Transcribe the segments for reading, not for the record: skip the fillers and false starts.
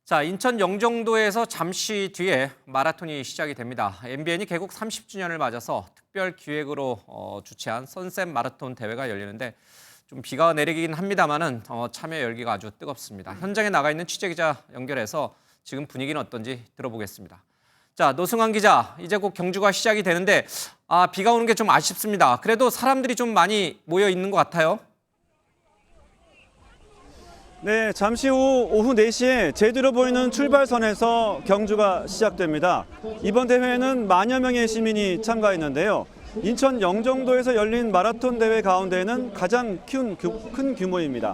자, 인천 영종도에서 잠시 뒤에 마라톤이 시작이 됩니다. MBN이 개국 30주년을 맞아서 특별 기획으로 주최한 선셋 마라톤 대회가 열리는데 좀 비가 내리긴 합니다만은 참여 열기가 아주 뜨겁습니다. 현장에 나가 있는 취재기자 연결해서 지금 분위기는 어떤지 들어보겠습니다. 자, 노승환 기자, 이제 곧 경주가 시작이 되는데 비가 오는 게 좀 아쉽습니다. 그래도 사람들이 좀 많이 모여 있는 것 같아요. 네, 잠시 후 오후 4시에 제대로 보이는 출발선에서 경주가 시작됩니다. 이번 대회에는 만여 명의 시민이 참가했는데요. 인천 영종도에서 열린 마라톤 대회 가운데는 가장 큰 규모입니다.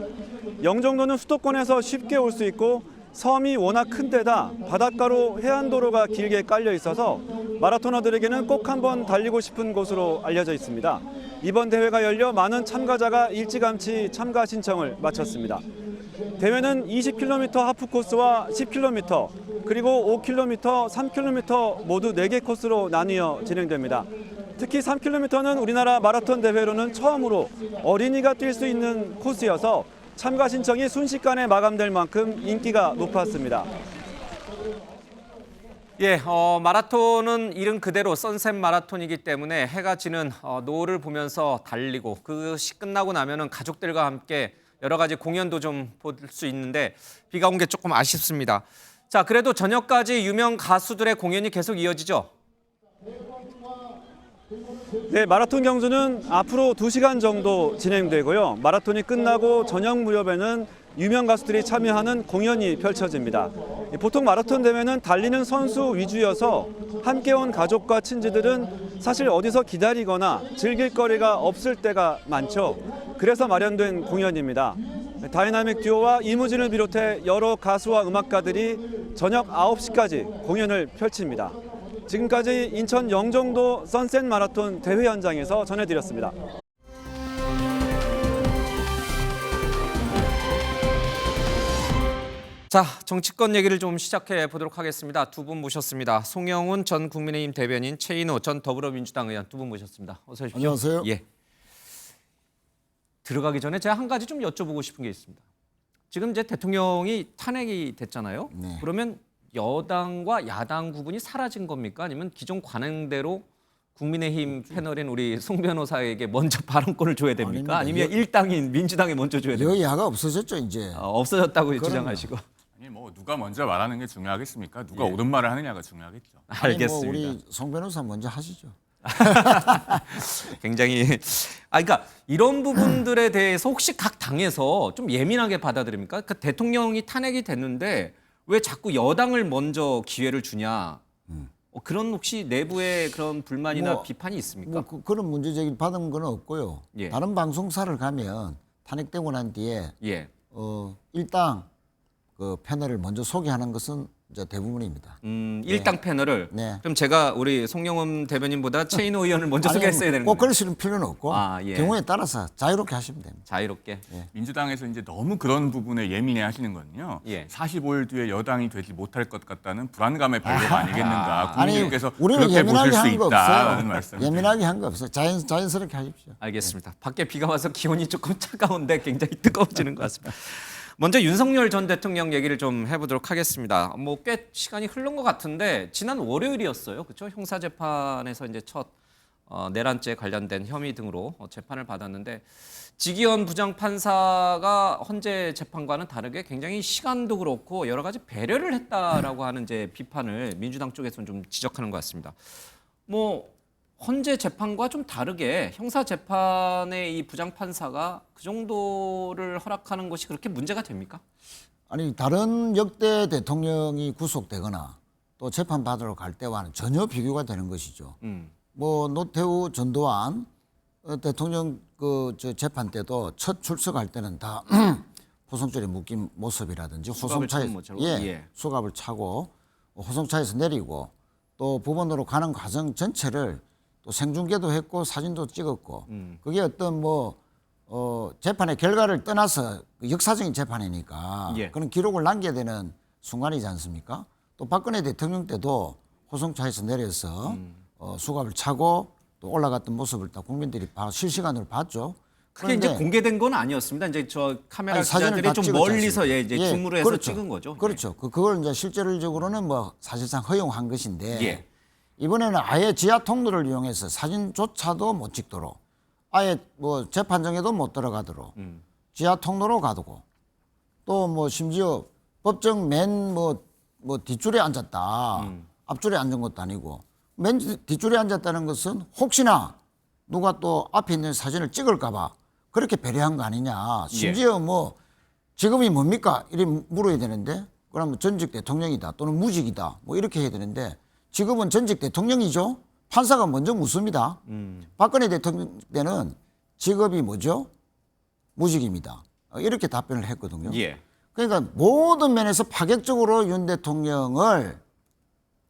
영종도는 수도권에서 쉽게 올 수 있고 섬이 워낙 큰 데다 바닷가로 해안도로가 길게 깔려 있어서 마라토너들에게는 꼭 한번 달리고 싶은 곳으로 알려져 있습니다. 이번 대회가 열려 많은 참가자가 일찌감치 참가 신청을 마쳤습니다. 대회는 20km 하프 코스와 10km 그리고 5km, 3km 모두 4개 코스로 나뉘어 진행됩니다. 특히 3km는 우리나라 마라톤 대회로는 처음으로 어린이가 뛸 수 있는 코스여서 참가 신청이 순식간에 마감될 만큼 인기가 높았습니다. 예, 마라톤은 이름 그대로 선셋 마라톤이기 때문에 해가 지는 노을을 보면서 달리고 그것이 끝나고 나면은 가족들과 함께 여러 가지 공연도 좀 볼 수 있는데 비가 온 게 조금 아쉽습니다. 자, 그래도 저녁까지 유명 가수들의 공연이 계속 이어지죠? 네, 마라톤 경주는 앞으로 2시간 정도 진행되고요. 마라톤이 끝나고 저녁 무렵에는 유명 가수들이 참여하는 공연이 펼쳐집니다. 보통 마라톤 대회는 달리는 선수 위주여서 함께 온 가족과 친지들은 사실 어디서 기다리거나 즐길 거리가 없을 때가 많죠. 그래서 마련된 공연입니다. 다이나믹 듀오와 이무진을 비롯해 여러 가수와 음악가들이 저녁 9시까지 공연을 펼칩니다. 지금까지 인천 영종도 선셋 마라톤 대회 현장에서 전해드렸습니다. 자, 정치권 얘기를 좀 시작해 보도록 하겠습니다. 두 분 모셨습니다. 송영훈 전 국민의힘 대변인, 최인호 전 더불어민주당 의원 두 분 모셨습니다. 어서 오십시오. 안녕하세요. 예. 들어가기 전에 제가 한 가지 좀 여쭤보고 싶은 게 있습니다. 지금 이제 대통령이 탄핵이 됐잖아요. 네. 그러면 여당과 야당 구분이 사라진 겁니까? 아니면 기존 관행대로 국민의힘 패널인 우리 송 변호사에게 먼저 발언권을 줘야 됩니까? 아닙니다. 아니면 일당인 민주당에 먼저 줘야 됩니까? 여야가 없어졌죠 이제. 없어졌다고 주장하시고. 아니 뭐 누가 먼저 말하는 게 중요하겠습니까? 누가 예. 옳은 말을 하느냐가 중요하겠죠. 알겠습니다. 아니, 뭐 우리 송 변호사 먼저 하시죠. 굉장히 그러니까 이런 부분들에 대해서 혹시 각 당에서 좀 예민하게 받아들입니까? 그러니까 대통령이 탄핵이 됐는데 왜 자꾸 여당을 먼저 기회를 주냐? 그런 혹시 내부의 그런 불만이나 뭐, 비판이 있습니까? 그런 문제 제기를 받은 건 없고요. 예. 다른 방송사를 가면 탄핵되고 난 뒤에 예. 일당 그 패널을 먼저 소개하는 것은 이제 대부분입니다. 일당 패널을 네. 그럼 제가 우리 송영훈 대변인보다 최인호 의원을 먼저 아니, 소개했어야 되는 꼭 거예요. 그러실 필요는 없고 예. 경우에 따라서 자유롭게 하시면 됩니다. 자유롭게. 민주당에서 이제 너무 그런 부분에 예민해 하시는 건요. 예. 45일 뒤에 여당이 되지 못할 것 같다는 불안감의 발로가 아니겠는가. 아니 국민들께서 우리는 그렇게 보실 예민하게 수 한 거 있다라는 없어요. 말씀. 예민하게 한 거 없어요. 자연스럽게 하십시오. 알겠습니다. 밖에 비가 와서 기온이 조금 차가운데 굉장히 뜨거워지는 것 같습니다. 먼저 윤석열 전 대통령 얘기를 좀 해보도록 하겠습니다. 뭐 꽤 시간이 흐른 것 같은데 지난 월요일이었어요, 그렇죠? 형사재판에서 이제 첫 내란죄 관련된 혐의 등으로 재판을 받았는데 지기현 부장판사가 헌재 재판과는 다르게 굉장히 시간도 그렇고 여러 가지 배려를 했다라고 하는 이제 비판을 민주당 쪽에서는 좀 지적하는 것 같습니다. 뭐 헌재 재판과 좀 다르게 형사 재판의 이 부장판사가 그 정도를 허락하는 것이 그렇게 문제가 됩니까? 아니 다른 역대 대통령이 구속되거나 또 재판 받으러 갈 때와는 전혀 비교가 되는 것이죠. 뭐 노태우, 전두환 대통령 저 재판 때도 첫 출석할 때는 다 호송줄에 묶인 모습이라든지 호송차에 수갑을 차고 호송차에서 내리고 또 법원으로 가는 과정 전체를 또 생중계도 했고 사진도 찍었고 그게 어떤 재판의 결과를 떠나서 역사적인 재판이니까 그런 기록을 남겨야 되는 순간이지 않습니까? 또 박근혜 대통령 때도 호송차에서 내려서 수갑을 차고 또 올라갔던 모습을 다 국민들이 실시간으로 봤죠. 그게 이제 그런데 공개된 건 아니었습니다. 이제 저 카메라 아니, 사진을 기자들이 다 좀 찍었지 멀리서 이제 예, 줌으로 해서 그렇죠. 찍은 거죠. 그렇죠. 그걸 이제 실질적으로는 뭐 사실상 허용한 것인데 예. 이번에는 아예 지하 통로를 이용해서 사진조차도 못 찍도록 아예 뭐 재판정에도 못 들어가도록 지하 통로로 가두고 또 뭐 심지어 법정 맨 뭐 뒷줄에 앉았다. 앞줄에 앉은 것도 아니고 맨 뒷줄에 앉았다는 것은 혹시나 누가 또 앞에 있는 사진을 찍을까 봐 그렇게 배려한 거 아니냐. 심지어 뭐 직업이 뭡니까? 이렇게 물어야 되는데 그러면 전직 대통령이다 또는 무직이다 뭐 이렇게 해야 되는데 직업은 전직 대통령이죠. 판사가 먼저 묻습니다. 박근혜 대통령 때는 직업이 뭐죠? 무직입니다. 이렇게 답변을 했거든요. 예. 그러니까 모든 면에서 파격적으로 윤 대통령을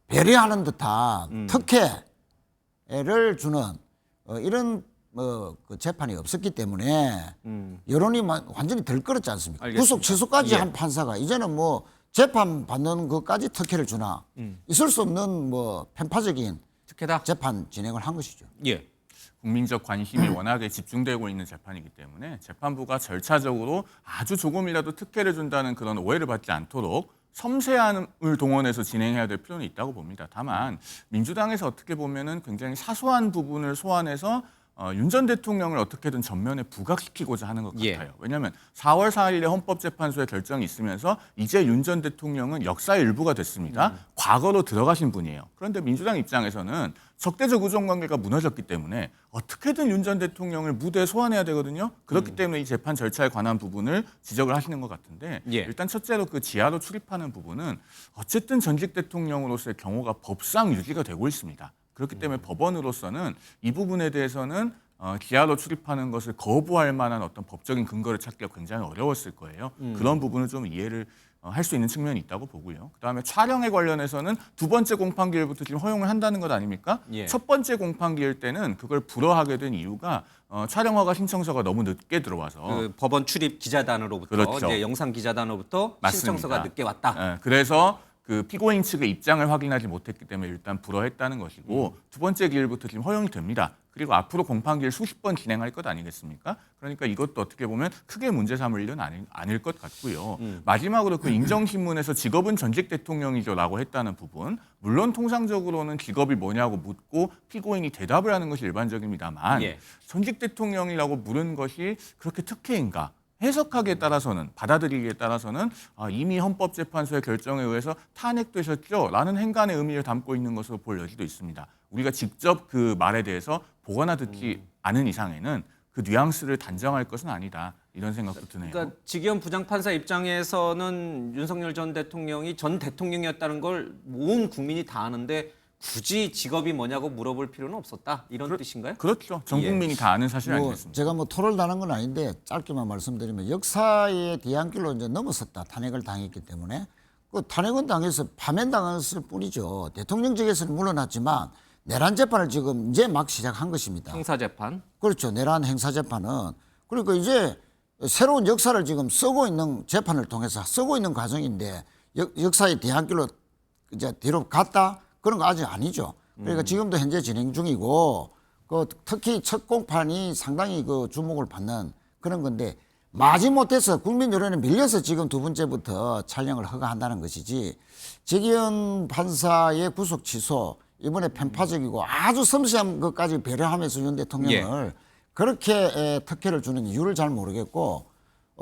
배려하는 듯한 특혜를 주는 이런 그 재판이 없었기 때문에 여론이 완전히 들끓었지 않습니까? 알겠습니다. 구속 취소까지 예. 한 판사가 이제는 뭐 재판 받는 것까지 특혜를 주나 있을 수 없는 뭐 편파적인 특혜다. 재판 진행을 한 것이죠. 예. 국민적 관심이 워낙에 집중되고 있는 재판이기 때문에 재판부가 절차적으로 아주 조금이라도 특혜를 준다는 그런 오해를 받지 않도록 섬세함을 동원해서 진행해야 될 필요는 있다고 봅니다. 다만 민주당에서 어떻게 보면은 굉장히 사소한 부분을 소환해서 윤 전 대통령을 어떻게든 전면에 부각시키고자 하는 것 예. 같아요. 왜냐하면 4월 4일에 헌법재판소의 결정이 있으면서 이제 윤 전 대통령은 역사의 일부가 됐습니다. 과거로 들어가신 분이에요. 그런데 민주당 입장에서는 적대적 우정관계가 무너졌기 때문에 어떻게든 윤 전 대통령을 무대에 소환해야 되거든요. 그렇기 때문에 이 재판 절차에 관한 부분을 지적을 하시는 것 같은데 예. 일단 첫째로 그 지하로 출입하는 부분은 어쨌든 전직 대통령으로서의 경호가 법상 유지가 되고 있습니다. 그렇기 때문에 법원으로서는 이 부분에 대해서는 지하로 출입하는 것을 거부할 만한 어떤 법적인 근거를 찾기가 굉장히 어려웠을 거예요. 그런 부분을 좀 이해를 할 수 있는 측면이 있다고 보고요. 그다음에 촬영에 관련해서는 두 번째 공판기일부터 지금 허용을 한다는 것 아닙니까? 예. 첫 번째 공판기일 때는 그걸 불허하게 된 이유가 촬영허가 신청서가 너무 늦게 들어와서 그 법원 출입 기자단으로부터 그렇죠. 이제 영상 기자단으로부터 맞습니다. 신청서가 늦게 왔다. 예, 그래서 그 피고인 측의 입장을 확인하지 못했기 때문에 일단 불허했다는 것이고 두 번째 기일부터 지금 허용이 됩니다. 그리고 앞으로 공판기일 수십 번 진행할 것 아니겠습니까? 그러니까 이것도 어떻게 보면 크게 문제 삼을 일은 아닐 것 같고요. 마지막으로 그 인정신문에서 직업은 전직 대통령이죠라고 했다는 부분. 물론 통상적으로는 직업이 뭐냐고 묻고 피고인이 대답을 하는 것이 일반적입니다만 예. 전직 대통령이라고 물은 것이 그렇게 특혜인가? 해석하기에 따라서는 받아들이기에 따라서는 이미 헌법재판소의 결정에 의해서 탄핵되셨죠? 라는 행간의 의미를 담고 있는 것으로 볼 여지도 있습니다. 우리가 직접 그 말에 대해서 보거나 듣지 않은 이상에는 그 뉘앙스를 단정할 것은 아니다. 이런 생각도 드네요. 그러니까 지기현 부장판사 입장에서는 윤석열 전 대통령이 전 대통령이었다는 걸 온 국민이 다 아는데 굳이 직업이 뭐냐고 물어볼 필요는 없었다. 이런 뜻인가요? 그렇죠. 전 국민이 다 아는 사실 뭐 아니겠습니까? 제가 뭐 토를 다는 건 아닌데 짧게만 말씀드리면 역사의 뒤안길로 이제 넘어섰다. 탄핵을 당했기 때문에 그 탄핵은 당해서 파면당했을 뿐이죠. 대통령직에서는 물러났지만 내란 재판을 지금 이제 막 시작한 것입니다. 형사재판. 그렇죠. 내란 행사 재판은 그러니까 이제 새로운 역사를 지금 쓰고 있는 재판을 통해서 쓰고 있는 과정인데 역사의 뒤안길로 이제 뒤로 갔다. 그런 거 아직 아니죠. 그러니까 지금도 현재 진행 중이고 그 특히 첫 공판이 상당히 그 주목을 받는 그런 건데 마지못해서 국민 여론에 밀려서 지금 두 번째부터 촬영을 허가한다는 것이지 지기현 판사의 구속 취소 이번에 편파적이고 아주 섬세한 것까지 배려하면서 윤 대통령을 그렇게 특혜를 주는 이유를 잘 모르겠고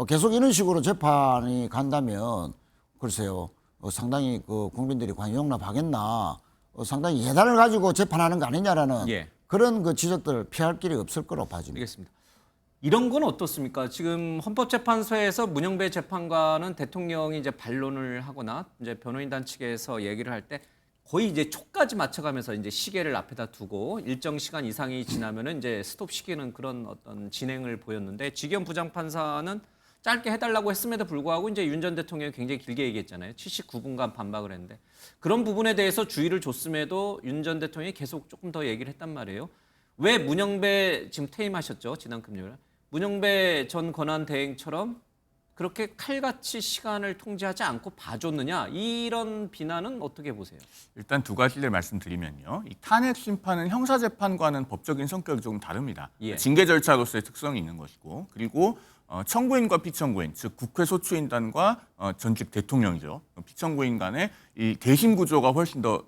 계속 이런 식으로 재판이 간다면 글쎄요 상당히 그 국민들이 과연 용납하겠나 상당히 예단을 가지고 재판하는 거 아니냐라는 예. 그런 그 지적들을 피할 길이 없을 거로 봐집니다. 알겠습니다. 이런 건 어떻습니까? 지금 헌법재판소에서 문영배 재판관은 대통령이 이제 반론을 하거나 이제 변호인단 측에서 얘기를 할 때 거의 이제 초까지 맞춰가면서 이제 시계를 앞에다 두고 일정 시간 이상이 지나면은 이제 스톱 시키는 그런 어떤 진행을 보였는데 지기현 부장판사는 짧게 해달라고 했음에도 불구하고 이제 윤 전 대통령이 굉장히 길게 얘기했잖아요. 79분간 반박을 했는데 그런 부분에 대해서 주의를 줬음에도 윤 전 대통령이 계속 조금 더 얘기를 했단 말이에요. 왜 문영배 지금 퇴임하셨죠? 지난 금요일 문영배 전 권한대행처럼 그렇게 칼같이 시간을 통제하지 않고 봐줬느냐 이런 비난은 어떻게 보세요? 일단 두 가지를 말씀드리면요. 이 탄핵 심판은 형사 재판과는 법적인 성격이 조금 다릅니다. 예. 징계 절차로서의 특성이 있는 것이고, 그리고 청구인과 피청구인, 즉 국회 소추인단과 전직 대통령이죠. 피청구인 간의 이 대심 구조가 훨씬 더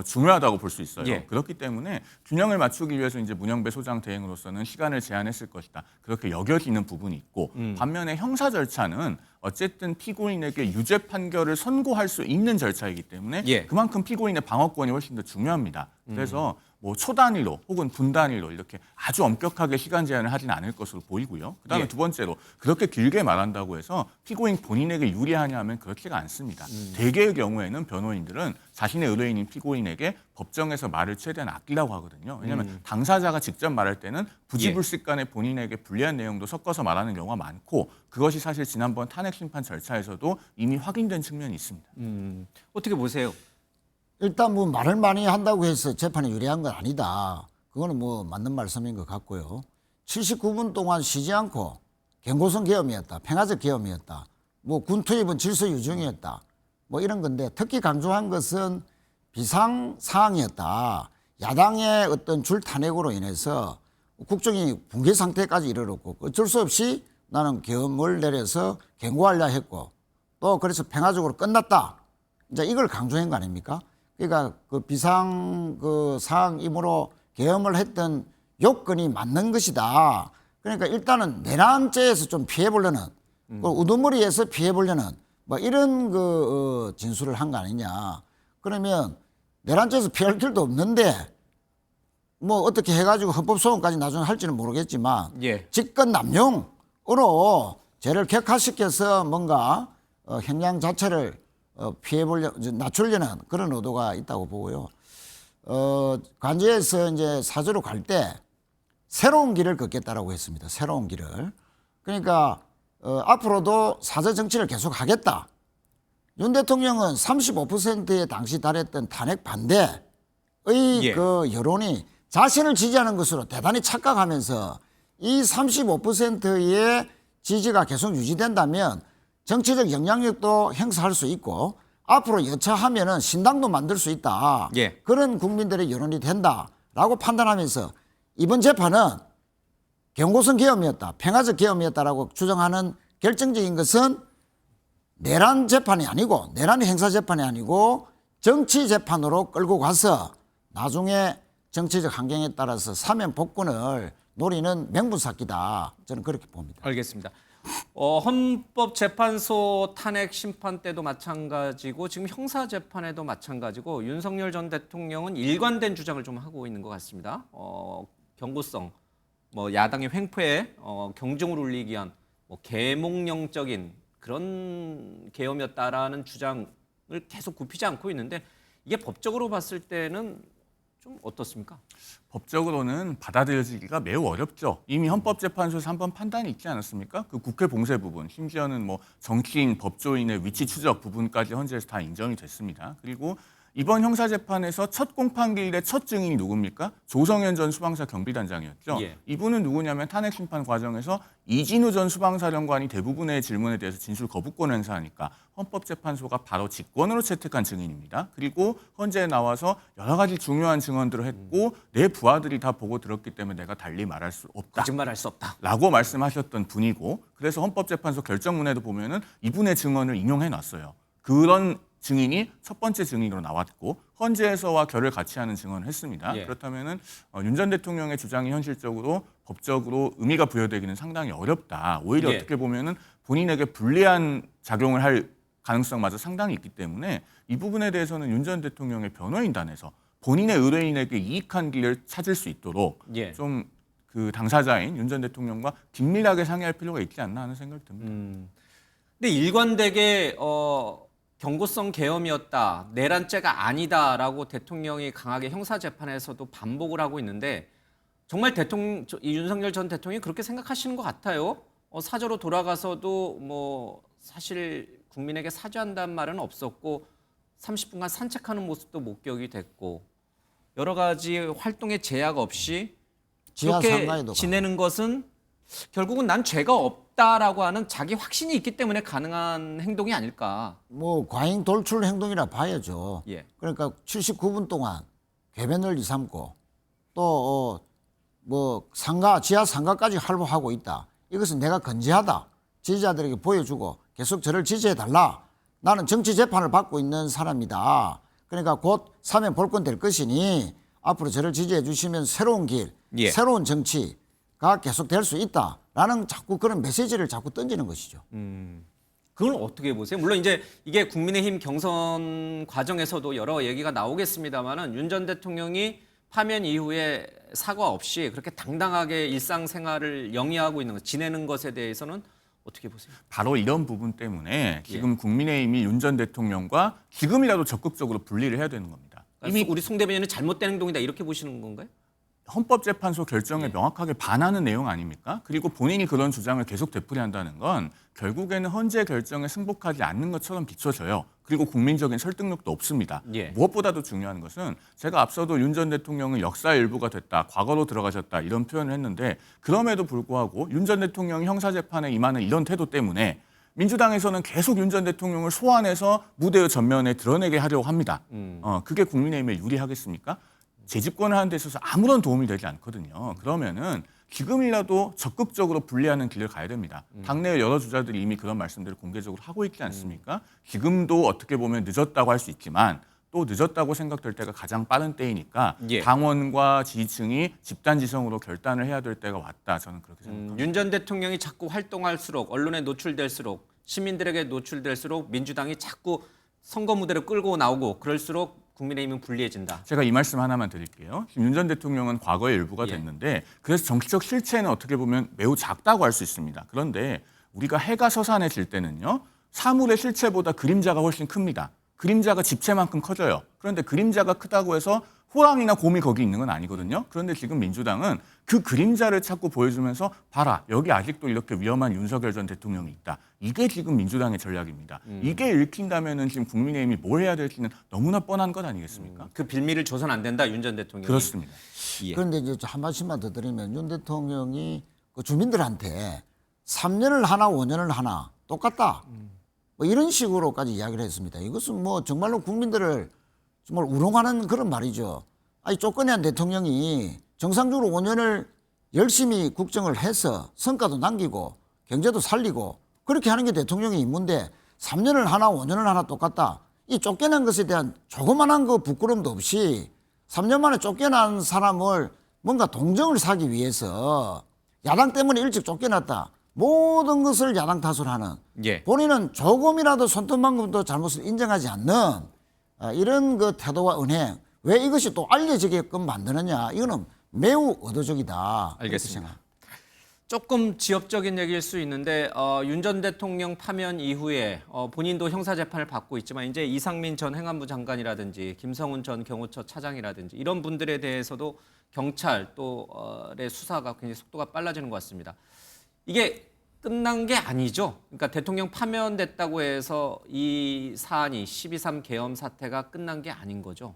중요하다고 볼 수 있어요. 예. 그렇기 때문에 균형을 맞추기 위해서 이제 문영배 소장 대행으로서는 시간을 제한했을 것이다. 그렇게 여겨지는 부분이 있고, 반면에 형사 절차는 어쨌든 피고인에게 유죄 판결을 선고할 수 있는 절차이기 때문에 예. 그만큼 피고인의 방어권이 훨씬 더 중요합니다. 그래서 뭐 초단위로 혹은 분단위로 이렇게 아주 엄격하게 시간 제한을 하지는 않을 것으로 보이고요. 그다음에 예. 두 번째로 그렇게 길게 말한다고 해서 피고인 본인에게 유리하냐 하면 그렇지가 않습니다. 대개의 경우에는 변호인들은 자신의 의뢰인인 피고인에게 법정에서 말을 최대한 아끼려고 하거든요. 왜냐하면 당사자가 직접 말할 때는 부지불식간에 본인에게 불리한 내용도 섞어서 말하는 경우가 많고, 그것이 사실 지난번 탄핵 심판 절차에서도 이미 확인된 측면이 있습니다. 어떻게 보세요? 일단 뭐 말을 많이 한다고 해서 재판이 유리한 건 아니다. 그거는 뭐 맞는 말씀인 것 같고요. 79분 동안 쉬지 않고 경고성 계엄이었다, 평화적 계엄이었다, 뭐 군 투입은 질서 유정이었다, 뭐 이런 건데, 특히 강조한 것은 비상 상황이었다. 야당의 어떤 줄 탄핵으로 인해서 국정이 붕괴 상태까지 이르렀고, 어쩔 수 없이 나는 계엄을 내려서 경고하려 했고, 또 그래서 평화적으로 끝났다. 이제 이걸 강조한 거 아닙니까? 그러니까 그 비상 그 상임으로 계엄을 했던 요건이 맞는 것이다. 그러니까 일단은 내란죄에서 좀 피해보려는, 그 우두머리에서 피해보려는 뭐 이런 그 진술을 한 거 아니냐. 그러면 내란죄에서 피할 길도 없는데 뭐 어떻게 해가지고 헌법소원까지 나중에 할지는 모르겠지만 예. 직권 남용으로 죄를 격화시켜서 뭔가 형량 자체를 낮추려는 그런 의도가 있다고 보고요. 관제에서 이제 사저로 갈 때 새로운 길을 걷겠다라고 했습니다. 새로운 길을. 그러니까 앞으로도 사저 정치를 계속 하겠다. 윤 대통령은 35%에 당시 달했던 탄핵 반대의 예. 그 여론이 자신을 지지하는 것으로 대단히 착각하면서 이 35%의 지지가 계속 유지된다면 정치적 영향력도 행사할 수 있고, 앞으로 여차하면은 신당도 만들 수 있다. 예. 그런 국민들의 여론이 된다라고 판단하면서 이번 재판은 경고성 계엄이었다, 평화적 계엄이었다라고 주장하는 결정적인 것은 내란 재판이 아니고, 내란 행사 재판이 아니고 정치 재판으로 끌고 가서 나중에 정치적 환경에 따라서 사면 복권을 노리는 명분쌓기다. 저는 그렇게 봅니다. 알겠습니다. 헌법재판소 탄핵 심판 때도 마찬가지고 지금 형사재판에도 마찬가지고 윤석열 전 대통령은 일관된 주장을 좀 하고 있는 것 같습니다. 경고성, 뭐 야당의 횡포에 경종을 울리기 위한 뭐 계몽령적인 그런 계엄이었다라는 주장을 계속 굽히지 않고 있는데, 이게 법적으로 봤을 때는 좀 어떻습니까? 법적으로는 받아들여지기가 매우 어렵죠. 이미 헌법재판소에서 한번 판단이 있지 않았습니까? 그 국회 봉쇄 부분, 심지어는 뭐 정치인, 법조인의 위치 추적 부분까지 헌재에서 다 인정이 됐습니다. 그리고 이번 형사재판에서 첫 공판기일의 첫 증인이 누굽니까? 조성현 전 수방사 경비단장이었죠. 예. 이분은 누구냐면 탄핵 심판 과정에서 이진우 전 수방사령관이 대부분의 질문에 대해서 진술 거부권을 행사하니까 헌법재판소가 바로 직권으로 채택한 증인입니다. 그리고 헌재에 나와서 여러 가지 중요한 증언들을 했고, 내 부하들이 다 보고 들었기 때문에 내가 달리 말할 수 없다. 거짓말할 수 없다. 라고 말씀하셨던 분이고, 그래서 헌법재판소 결정문에도 보면은 이분의 증언을 인용해 놨어요. 그런 증인이 첫 번째 증인으로 나왔고, 헌재에서와 결을 같이 하는 증언을 했습니다. 예. 그렇다면은 윤 전 대통령의 주장이 현실적으로 법적으로 의미가 부여되기는 상당히 어렵다. 오히려 예. 어떻게 보면은 본인에게 불리한 작용을 할 가능성마저 상당히 있기 때문에 이 부분에 대해서는 윤 전 대통령의 변호인단에서 본인의 의뢰인에게 이익한 길을 찾을 수 있도록 예. 좀 그 당사자인 윤 전 대통령과 긴밀하게 상의할 필요가 있지 않나 하는 생각이 듭니다. 근데 일관되게 경고성 계엄이었다, 내란죄가 아니다라고 대통령이 강하게 형사재판에서도 반복을 하고 있는데, 정말 이 윤석열 전 대통령이 그렇게 생각하시는 것 같아요. 사저로 돌아가서도 뭐 사실 국민에게 사죄한다는 말은 없었고 30분간 산책하는 모습도 목격이 됐고, 여러 가지 활동에 제약 없이 지하 그렇게 상가에도 지내는 것은 결국은 난 죄가 없다라고 하는 자기 확신이 있기 때문에 가능한 행동이 아닐까. 뭐 과잉 돌출 행동이라 봐야죠. 예. 그러니까 79분 동안 궤변을 이삼고 또 뭐 상가 지하 상가까지 활보하고 있다. 이것은 내가 건재하다. 지지자들에게 보여주고 계속 저를 지지해 달라. 나는 정치 재판을 받고 있는 사람이다. 그러니까 곧 사면 볼건 될 것이니 앞으로 저를 지지해 주시면 새로운 길, 예. 새로운 정치가 계속 될 수 있다라는 자꾸 그런 메시지를 자꾸 던지는 것이죠. 그걸 어떻게 보세요? 물론 이제 이게 국민의힘 경선 과정에서도 여러 얘기가 나오겠습니다만은 윤 전 대통령이 파면 이후에 사과 없이 그렇게 당당하게 일상생활을 영위하고 있는 것, 지내는 것에 대해서는 어떻게 보세요? 바로 이런 부분 때문에 지금 국민의힘이 윤 전 대통령과 지금이라도 적극적으로 분리를 해야 되는 겁니다. 이미 우리 송 대변인은 잘못된 행동이다 이렇게 보시는 건가요? 헌법재판소 결정에 명확하게 반하는 내용 아닙니까? 그리고 본인이 그런 주장을 계속 되풀이한다는 건 결국에는 헌재 결정에 승복하지 않는 것처럼 비춰져요. 그리고 국민적인 설득력도 없습니다. 예. 무엇보다도 중요한 것은 제가 앞서도 윤 전 대통령은 역사의 일부가 됐다, 과거로 들어가셨다 이런 표현을 했는데 그럼에도 불구하고 윤 전 대통령이 형사재판에 임하는 이런 태도 때문에 민주당에서는 계속 윤 전 대통령을 소환해서 무대의 전면에 드러내게 하려고 합니다. 그게 국민의힘에 유리하겠습니까? 재집권을 하는 데 있어서 아무런 도움이 되지 않거든요. 그러면은 지금이라도 적극적으로 분리하는 길을 가야 됩니다. 당내의 여러 주자들이 이미 그런 말씀들을 공개적으로 하고 있지 않습니까? 지금도 어떻게 보면 늦었다고 할 수 있지만 또 늦었다고 생각될 때가 가장 빠른 때이니까 예. 당원과 지지층이 집단지성으로 결단을 해야 될 때가 왔다. 저는 그렇게 생각합니다. 윤 전 대통령이 자꾸 활동할수록 언론에 노출될수록 시민들에게 노출될수록 민주당이 자꾸 선거 무대로 끌고 나오고 그럴수록 국민의힘은 불리해진다. 제가 이 말씀 하나만 드릴게요. 윤 전 대통령은 과거의 일부가 예. 됐는데 그래서 정치적 실체는 어떻게 보면 매우 작다고 할 수 있습니다. 그런데 우리가 해가 서산해질 때는요. 사물의 실체보다 그림자가 훨씬 큽니다. 그림자가 집체만큼 커져요. 그런데 그림자가 크다고 해서 호랑이나 곰이 거기 있는 건 아니거든요. 그런데 지금 민주당은 그 그림자를 자꾸 보여주면서 봐라 여기 아직도 이렇게 위험한 윤석열 전 대통령이 있다. 이게 지금 민주당의 전략입니다. 이게 읽힌다면은 지금 국민의힘이 뭘 해야 될지는 너무나 뻔한 것 아니겠습니까? 그 빌미를 줘선 안 된다 윤 전 대통령이. 그렇습니다. 예. 그런데 이제 한 말씀만 더 드리면 윤 대통령이 그 주민들한테 3년을 하나 5년을 하나 똑같다. 뭐 이런 식으로까지 이야기를 했습니다. 이것은 뭐 정말로 국민들을 정말 우롱하는 그런 말이죠. 아니 쫓겨난 대통령이 정상적으로 5년을 열심히 국정을 해서 성과도 남기고 경제도 살리고 그렇게 하는 게 대통령의 임무인데 3년을 하나 5년을 하나 똑같다. 이 쫓겨난 것에 대한 조그만한 그 부끄럼도 없이 3년 만에 쫓겨난 사람을 뭔가 동정을 사기 위해서 야당 때문에 일찍 쫓겨났다. 모든 것을 야당 탓을 하는 예. 본인은 조금이라도 손톱만큼도 잘못을 인정하지 않는 이런 그 태도와 은행 왜 이것이 또 알려지게끔 만드느냐 이거는 매우 의도적이다. 알겠습니다. 조금 지엽적인 얘기일 수 있는데 윤 전 대통령 파면 이후에 본인도 형사재판을 받고 있지만 이제 이상민 전 행안부 장관이라든지 김성훈 전 경호처 차장이라든지 이런 분들에 대해서도 경찰 또의 수사가 굉장히 속도가 빨라지는 것 같습니다. 이게 끝난 게 아니죠. 그러니까 대통령 파면됐다고 해서 이 사안이 12.3 계엄 사태가 끝난 게 아닌 거죠.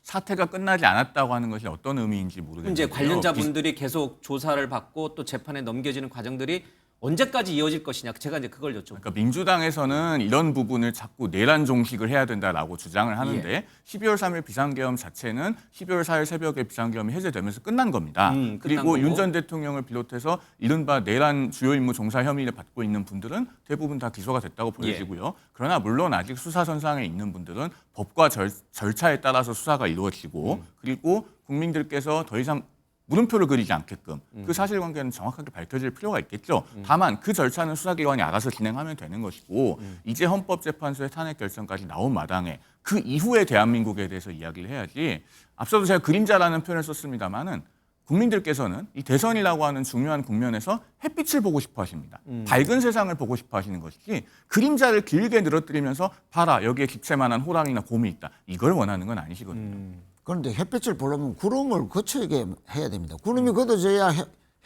사태가 끝나지 않았다고 하는 것이 어떤 의미인지 모르겠는데요. 이제 관련자분들이 계속 조사를 받고 또 재판에 넘겨지는 과정들이 언제까지 이어질 것이냐. 제가 이제 그걸 여쭤봅니다. 그러니까 민주당에서는 이런 부분을 자꾸 내란 종식을 해야 된다라고 주장을 하는데 12월 3일 비상계엄 자체는 12월 4일 새벽에 비상계엄이 해제되면서 끝난 겁니다. 그리고 윤 전 대통령을 비롯해서 이른바 내란 주요 임무 종사 혐의를 받고 있는 분들은 대부분 다 기소가 됐다고 보여지고요. 그러나 물론 아직 수사선상에 있는 분들은 법과 절차에 따라서 수사가 이루어지고 그리고 국민들께서 더 이상 물음표를 그리지 않게끔 그 사실관계는 정확하게 밝혀질 필요가 있겠죠. 다만 그 절차는 수사기관이 알아서 진행하면 되는 것이고 이제 헌법재판소의 탄핵 결정까지 나온 마당에 그 이후에 대한민국에 대해서 이야기를 해야지 앞서도 제가 그림자라는 표현을 썼습니다마는 국민들께서는 이 대선이라고 하는 중요한 국면에서 햇빛을 보고 싶어 하십니다. 밝은 세상을 보고 싶어 하시는 것이지 그림자를 길게 늘어뜨리면서 봐라 여기에 기체만한 호랑이나 곰이 있다. 이걸 원하는 건 아니시거든요. 그런데 햇빛을 보려면 구름을 거쳐게 해야 됩니다. 구름이 걷어져야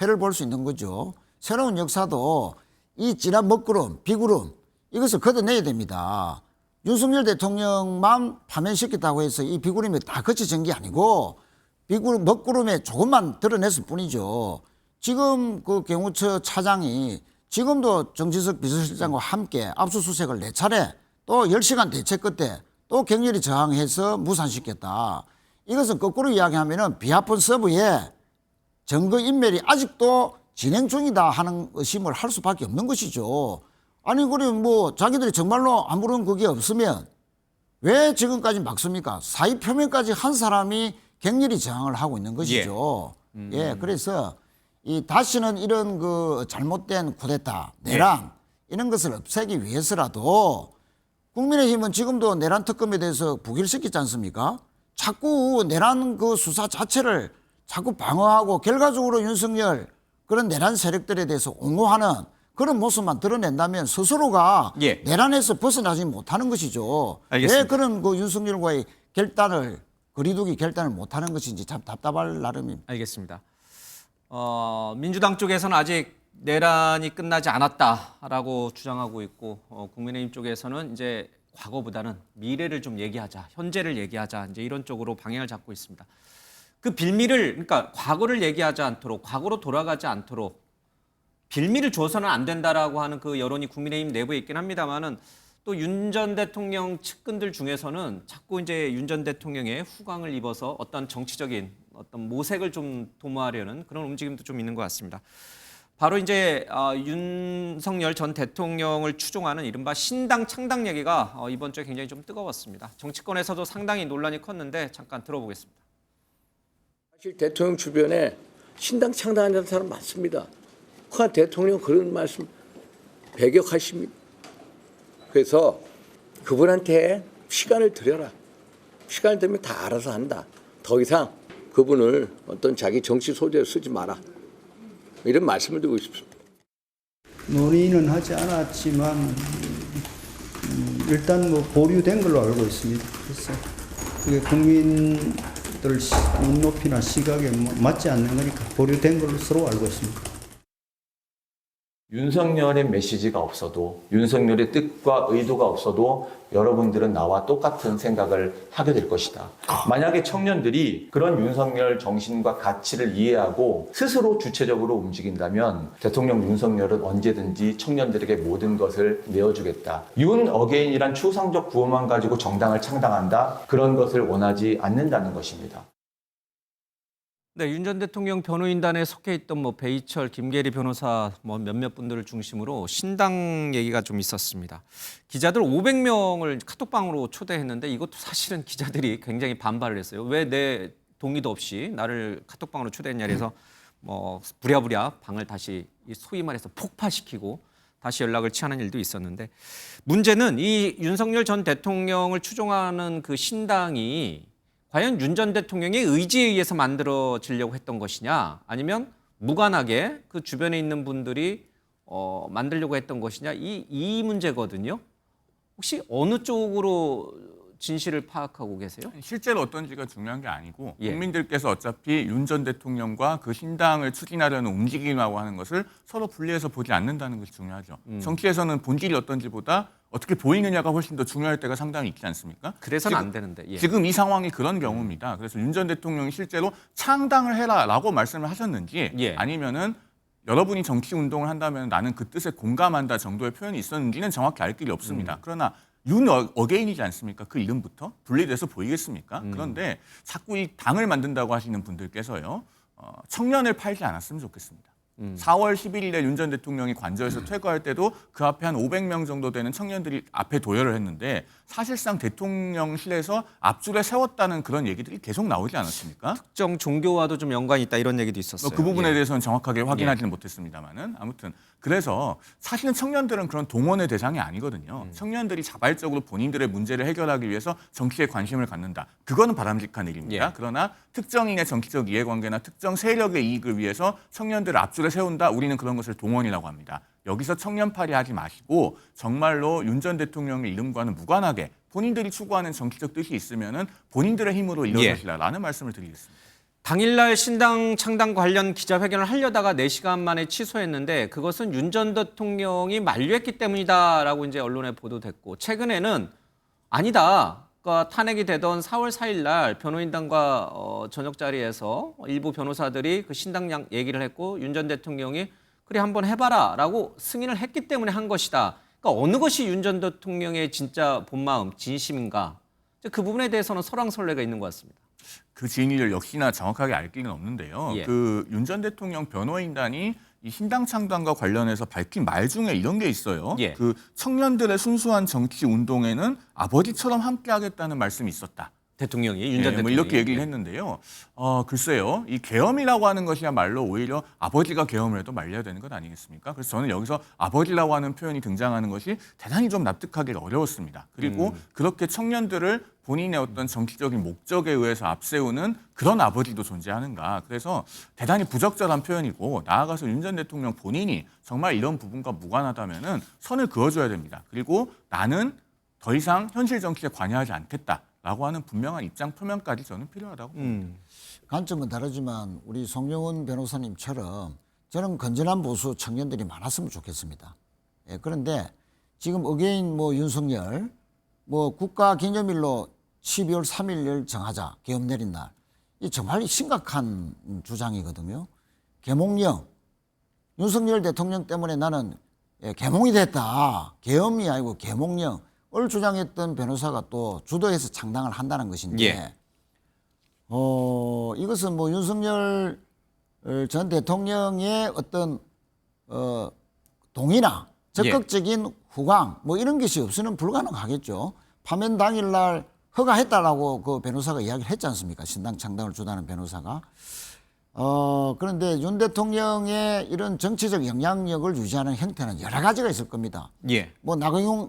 해를 볼 수 있는 거죠. 새로운 역사도 이 진한 먹구름, 비구름 이것을 걷어내야 됩니다. 윤석열 대통령만 파면시켰다고 해서 이 비구름이 다 거쳐진 게 아니고 비구름, 먹구름에 조금만 드러냈을 뿐이죠. 지금 그 경호처 차장이 지금도 정진석 비서실장과 함께 압수수색을 4차례 또 10시간 대책 끝에 또 격렬히 저항해서 무산시켰다. 이것은 거꾸로 이야기하면은 비하폰 서버에 증거 인멸이 아직도 진행 중이다 하는 의심을 할 수밖에 없는 것이죠. 아니 그래 뭐 자기들이 정말로 아무런 그게 없으면 왜 지금까지 막습니까? 사의 표명까지 한 사람이 격렬히 저항을 하고 있는 것이죠. 예, 그래서 이 다시는 이런 그 잘못된 쿠데타, 내란 이런 것을 없애기 위해서라도 국민의힘은 지금도 내란 특검에 대해서 부결시키지 않습니까? 자꾸 내란 그 수사 자체를 자꾸 방어하고 결과적으로 윤석열 그런 내란 세력들에 대해서 옹호하는 그런 모습만 드러낸다면 스스로가 예. 내란에서 벗어나지 못하는 것이죠. 알겠습니다. 왜 그런 그 윤석열과의 결단을 거리두기 결단을 못하는 것인지 참 답답할 나름입니다. 알겠습니다. 민주당 쪽에서는 아직 내란이 끝나지 않았다라고 주장하고 있고 국민의힘 쪽에서는 이제 과거보다는 미래를 좀 얘기하자, 현재를 얘기하자 이제 이런 쪽으로 방향을 잡고 있습니다. 그 빌미를 그러니까 과거를 얘기하지 않도록 과거로 돌아가지 않도록 빌미를 줘서는 안 된다라고 하는 그 여론이 국민의힘 내부에 있긴 합니다만은 또 윤 전 대통령 측근들 중에서는 자꾸 이제 윤 전 대통령의 후광을 입어서 어떤 정치적인 어떤 모색을 좀 도모하려는 그런 움직임도 좀 있는 것 같습니다. 바로 이제 윤석열 전 대통령을 추종하는 이른바 신당 창당 얘기가 이번 주에 굉장히 좀 뜨거웠습니다. 정치권에서도 상당히 논란이 컸는데 잠깐 들어보겠습니다. 사실 대통령 주변에 신당 창당하는 사람 많습니다. 그러나 대통령 그런 말씀 배격하십니다. 그래서 그분한테 시간을 드려라. 시간을 들면 다 알아서 한다. 더 이상 그분을 어떤 자기 정치 소재로 쓰지 마라. 이런 말씀을 드리고 싶습니다. 논의는 하지 않았지만 일단 뭐 보류된 걸로 알고 있습니다. 그래서 그게 국민들 눈높이나 시각에 맞지 않는 거니까 보류된 걸로 서로 알고 있습니다. 윤석열의 메시지가 없어도 윤석열의 뜻과 의도가 없어도 여러분들은 나와 똑같은 생각을 하게 될 것이다. 만약에 청년들이 그런 윤석열 정신과 가치를 이해하고 스스로 주체적으로 움직인다면 대통령 윤석열은 언제든지 청년들에게 모든 것을 내어주겠다. 윤 어게인이란 추상적 구호만 가지고 정당을 창당한다. 그런 것을 원하지 않는다는 것입니다. 네, 윤 전 대통령 변호인단에 속해 있던 뭐 배희철, 김계리 변호사 뭐 몇몇 분들을 중심으로 신당 얘기가 좀 있었습니다. 기자들 500명을 카톡방으로 초대했는데 이것도 사실은 기자들이 굉장히 반발을 했어요. 왜 내 동의도 없이 나를 카톡방으로 초대했냐 그래서 뭐 부랴부랴 방을 다시 소위 말해서 폭파시키고 다시 연락을 취하는 일도 있었는데 문제는 이 윤석열 전 대통령을 추종하는 그 신당이 과연 윤 전 대통령의 의지에 의해서 만들어지려고 했던 것이냐 아니면 무관하게 그 주변에 있는 분들이 만들려고 했던 것이냐 이 문제거든요. 혹시 어느 쪽으로 진실을 파악하고 계세요? 실제로 어떤지가 중요한 게 아니고 예. 국민들께서 어차피 윤 전 대통령과 그 신당을 추진하려는 움직임이라고 하는 것을 서로 분리해서 보지 않는다는 것이 중요하죠. 정치에서는 본질이 어떤지보다 어떻게 보이느냐가 훨씬 더 중요할 때가 상당히 있지 않습니까? 그래서는 안 되는데. 예. 지금 이 상황이 그런 경우입니다. 그래서 윤 전 대통령이 실제로 창당을 해라라고 말씀을 하셨는지 예. 아니면은 여러분이 정치 운동을 한다면 나는 그 뜻에 공감한다 정도의 표현이 있었는지는 정확히 알 길이 없습니다. 그러나 윤 어게인이지 않습니까? 그 이름부터 분리돼서 보이겠습니까? 그런데 자꾸 이 당을 만든다고 하시는 분들께서요. 청년을 팔지 않았으면 좋겠습니다. 4월 11일에 윤 전 대통령이 관저에서 퇴거할 때도 그 앞에 한 500명 정도 되는 청년들이 앞에 도열을 했는데 사실상 대통령실에서 앞줄에 세웠다는 그런 얘기들이 계속 나오지 않았습니까? 특정 종교와도 좀 연관이 있다 이런 얘기도 있었어요. 그 부분에 예. 대해서는 정확하게 확인하지는 못했습니다만은 아무튼 그래서 사실은 청년들은 그런 동원의 대상이 아니거든요. 청년들이 자발적으로 본인들의 문제를 해결하기 위해서 정치에 관심을 갖는다. 그거는 바람직한 일입니다. 예. 그러나 특정인의 정치적 이해관계나 특정 세력의 이익을 위해서 청년들을 앞줄에 세운다. 우리는 그런 것을 동원이라고 합니다. 여기서 청년팔이 하지 마시고 정말로 윤 전 대통령의 이름과는 무관하게 본인들이 추구하는 정치적 뜻이 있으면은 본인들의 힘으로 이뤄내시라라는 말씀을 드리겠습니다. 당일날 신당 창당 관련 기자회견을 하려다가 4시간 만에 취소했는데 그것은 윤 전 대통령이 만류했기 때문이다라고 이제 언론에 보도됐고 최근에는 아니다. 그러니까 탄핵이 되던 4월 4일 날 변호인단과 저녁 자리에서 일부 변호사들이 그 신당 얘기를 했고 윤 전 대통령이 그래 한번 해봐라라고 승인을 했기 때문에 한 것이다. 그러니까 어느 것이 윤 전 대통령의 진짜 본마음, 진심인가? 그 부분에 대해서는 설왕설래가 있는 것 같습니다. 그 진위를 역시나 정확하게 알 길은 없는데요. 예. 그 윤 전 대통령 변호인단이 이 신당 창당과 관련해서 밝힌 말 중에 이런 게 있어요. 예. 그 청년들의 순수한 정치 운동에는 아버지처럼 함께하겠다는 말씀이 있었다. 대통령이 윤 전 뭐 대통령이 이렇게 얘기를 했는데요. 글쎄요. 이 계엄이라고 하는 것이야말로 오히려 아버지가 계엄을 해도 말려야 되는 것 아니겠습니까? 그래서 저는 여기서 아버지라고 하는 표현이 등장하는 것이 대단히 좀 납득하기 어려웠습니다. 그리고 그렇게 청년들을 본인의 어떤 정치적인 목적에 의해서 앞세우는 그런 아버지도 존재하는가. 그래서 대단히 부적절한 표현이고 나아가서 윤 전 대통령 본인이 정말 이런 부분과 무관하다면은 선을 그어줘야 됩니다. 그리고 나는 더 이상 현실 정치에 관여하지 않겠다라고 하는 분명한 입장 표명까지 저는 필요하다고 봅니다. 관점은 다르지만 우리 송영훈 변호사님처럼 저는 건전한 보수 청년들이 많았으면 좋겠습니다. 예, 그런데 지금 어게인 뭐 윤석열 뭐 국가 기념일로 12월 3일을 정하자 계엄 내린 날. 이 정말 심각한 주장이거든요. 계몽령. 윤석열 대통령 때문에 나는 계몽이 됐다. 계엄이 아니고 계몽령을 주장했던 변호사가 또 주도해서 창당을 한다는 것인데 예. 이것은 뭐 윤석열 전 대통령의 어떤 동의나 적극적인 후광 뭐 이런 것이 없으면 불가능하겠죠. 파면 당일날 허가했다라고 그 변호사가 이야기를 했지 않습니까? 신당 창당을 주도하는 변호사가. 그런데 윤 대통령의 이런 정치적 영향력을 유지하는 형태는 여러 가지가 있을 겁니다. 예. 뭐 나경원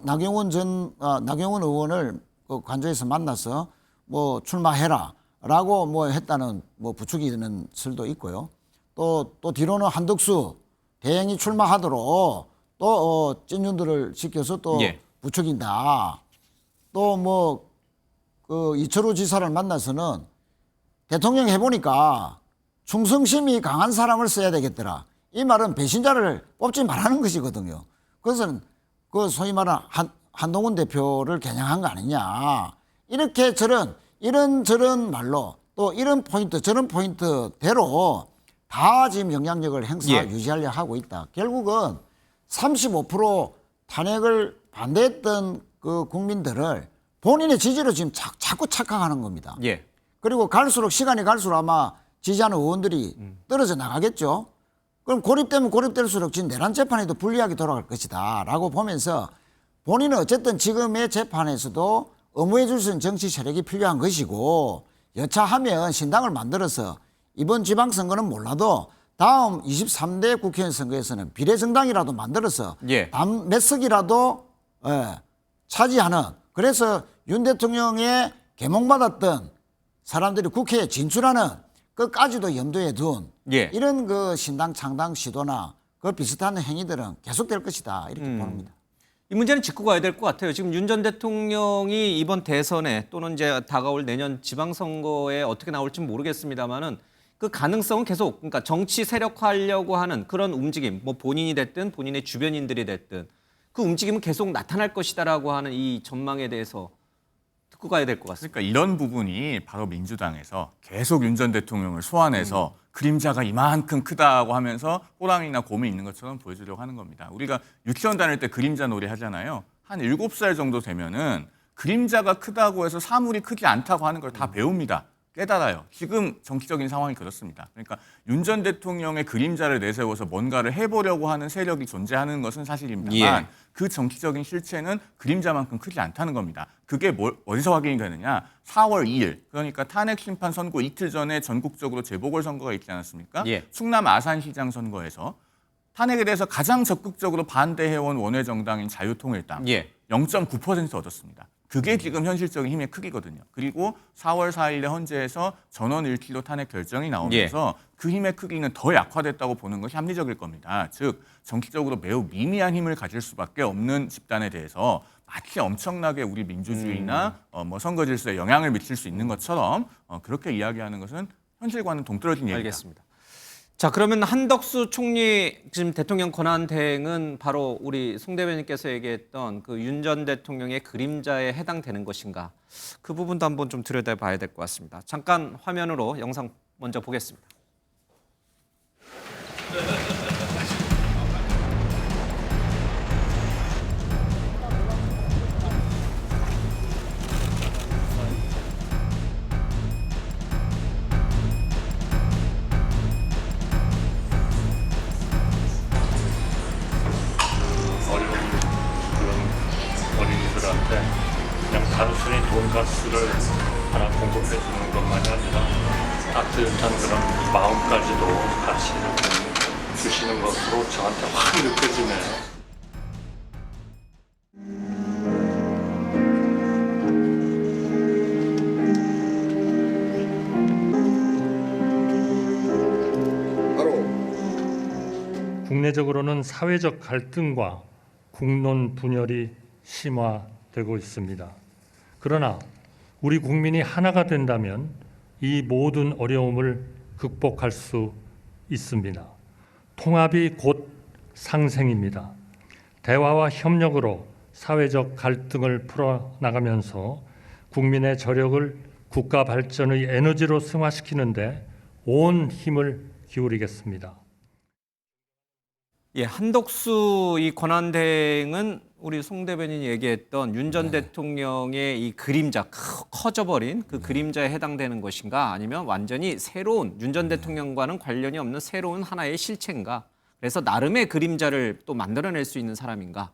의원을 그 관저에서 만나서 뭐 출마해라라고 뭐 했다는 뭐 부추기 있는 설도 있고요. 또 뒤로는 한덕수 대행이 출마하도록 또 찐윤들을 지켜서 또 예. 부추긴다. 또 뭐 그 이철우 지사를 만나서는 대통령 해보니까 충성심이 강한 사람을 써야 되겠더라. 이 말은 배신자를 뽑지 말라는 것이거든요. 그것은 그 소위 말하는 한동훈 대표를 겨냥한 거 아니냐. 이렇게 이런저런 말로 또 이런 포인트 저런 포인트대로 다 지금 영향력을 유지하려 하고 있다. 결국은 35% 탄핵을 반대했던 그 국민들을 본인의 지지로 지금 자꾸 착각하는 겁니다. 예. 그리고 시간이 갈수록 아마 지지하는 의원들이 떨어져 나가겠죠. 그럼 고립되면 고립될수록 지금 내란 재판에도 불리하게 돌아갈 것이다 라고 보면서 본인은 어쨌든 지금의 재판에서도 의무해 줄 수 있는 정치 세력이 필요한 것이고 여차하면 신당을 만들어서 이번 지방선거는 몰라도 다음 23대 국회의원 선거에서는 비례정당이라도 만들어서 예. 몇 석이라도 차지하는 그래서 윤 대통령의 계몽받았던 사람들이 국회에 진출하는 끝까지도 염두에 둔 예. 이런 그 신당 창당 시도나 그 비슷한 행위들은 계속될 것이다 이렇게 봅니다. 이 문제는 짚고 가야 될 것 같아요. 지금 윤 전 대통령이 이번 대선에 또는 이제 다가올 내년 지방선거에 어떻게 나올지는 모르겠습니다만은 그 가능성은 계속 그러니까 정치 세력화하려고 하는 그런 움직임, 뭐 본인이 됐든 본인의 주변인들이 됐든 그 움직임은 계속 나타날 것이다라고 하는 이 전망에 대해서 듣고 가야 될 것 같습니다. 그러니까 이런 부분이 바로 민주당에서 계속 윤 전 대통령을 소환해서 그림자가 이만큼 크다고 하면서 호랑이나 곰이 있는 것처럼 보여주려고 하는 겁니다. 우리가 유치원 다닐 때 그림자 놀이 하잖아요. 한 7살 정도 되면은 그림자가 크다고 해서 사물이 크지 않다고 하는 걸 다 배웁니다. 깨달아요. 지금 정치적인 상황이 그렇습니다. 그러니까 윤 전 대통령의 그림자를 내세워서 뭔가를 해보려고 하는 세력이 존재하는 것은 사실입니다만 예. 그 정치적인 실체는 그림자만큼 크지 않다는 겁니다. 그게 어디서 확인이 되느냐? 4월 2일 그러니까 탄핵 심판 선고 이틀 전에 전국적으로 재보궐선거가 있지 않았습니까? 예. 충남 아산시장 선거에서 탄핵에 대해서 가장 적극적으로 반대해온 원외정당인 자유통일당 예. 0.9% 얻었습니다. 그게 지금 현실적인 힘의 크기거든요. 그리고 4월 4일에 헌재에서 전원 일치로 탄핵 결정이 나오면서 그 힘의 크기는 더 약화됐다고 보는 것이 합리적일 겁니다. 즉 정치적으로 매우 미미한 힘을 가질 수밖에 없는 집단에 대해서 마치 엄청나게 우리 민주주의나 뭐 선거 질서에 영향을 미칠 수 있는 것처럼 그렇게 이야기하는 것은 현실과는 동떨어진 얘기다. 알겠습니다. 자, 그러면 한덕수 총리 지금 대통령 권한 대행은 바로 우리 송 대변인께서 얘기했던 그 윤 전 대통령의 그림자에 해당되는 것인가? 그 부분도 한번 좀 들여다봐야 될 것 같습니다. 잠깐 화면으로 영상 먼저 보겠습니다. 어려운 그런 어린이들한테 그냥 단순히 돈가스를 하나 공급해 주는 것만이 아니라 따뜻한 그런 마음까지도 같이 주시는 것으로 저한테 확 느껴지네요. 국내적으로는 사회적 갈등과 국론 분열이 심화되고 있습니다. 그러나 우리 국민이 하나가 된다면 이 모든 어려움을 극복할 수 있습니다. 통합이 곧 상생입니다. 대화와 협력으로 사회적 갈등을 풀어나가면서 국민의 저력을 국가 발전의 에너지로 승화시키는데 온 힘을 기울이겠습니다. 예, 한덕수 이 권한 대행은 우리 송 대변인이 얘기했던 윤 전 대통령의 이 그림자 커져버린 그 그림자에 해당되는 것인가 아니면 완전히 새로운 윤 전 대통령과는 관련이 없는 새로운 하나의 실체인가? 그래서 나름의 그림자를 또 만들어낼 수 있는 사람인가?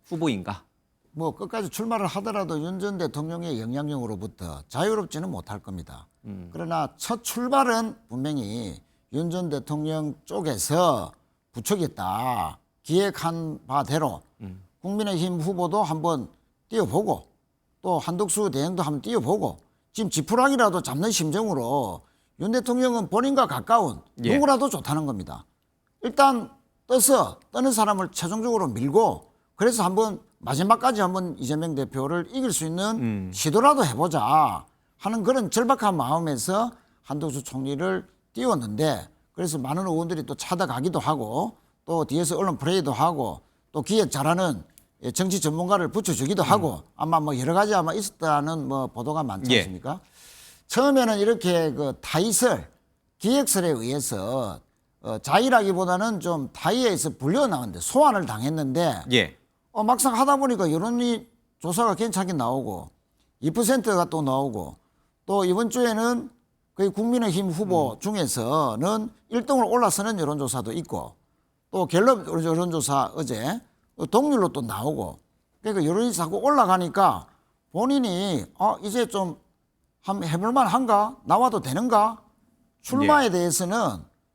후보인가? 뭐 끝까지 출마를 하더라도 윤 전 대통령의 영향력으로부터 자유롭지는 못할 겁니다. 그러나 첫 출발은 분명히 윤 전 대통령 쪽에서 부추겼다. 기획한 바대로 국민의힘 후보도 한번 띄워보고 또 한덕수 대행도 한번 띄워보고 지금 지푸라기라도 잡는 심정으로 윤 대통령은 본인과 가까운 누구라도 좋다는 겁니다. 일단 떠는 사람을 최종적으로 밀고 그래서 한번 마지막까지 한번 이재명 대표를 이길 수 있는 시도라도 해보자 하는 그런 절박한 마음에서 한덕수 총리를 띄웠는데 그래서 많은 의원들이 또 찾아가기도 하고 또 뒤에서 언론 플레이도 하고 또 기획 잘하는 정치 전문가를 붙여주기도 하고 아마 뭐 여러 가지 아마 있었다는 뭐 보도가 많지 않습니까? 처음에는 이렇게 그 타이설, 기획설에 의해서 자의라기보다는 좀 타의에서 불려 나왔는데 소환을 당했는데 막상 하다 보니까 여론이 조사가 괜찮게 나오고 2%가 또 나오고 또 이번 주에는 거의 국민의힘 후보 중에서는 1등으로 올라서는 여론조사도 있고 또 갤럽 여론조사 어제 동률로 또 나오고 그러니까 여론이 자꾸 올라가니까 본인이 이제 좀 한번 해볼만 한가? 나와도 되는가? 출마에 대해서는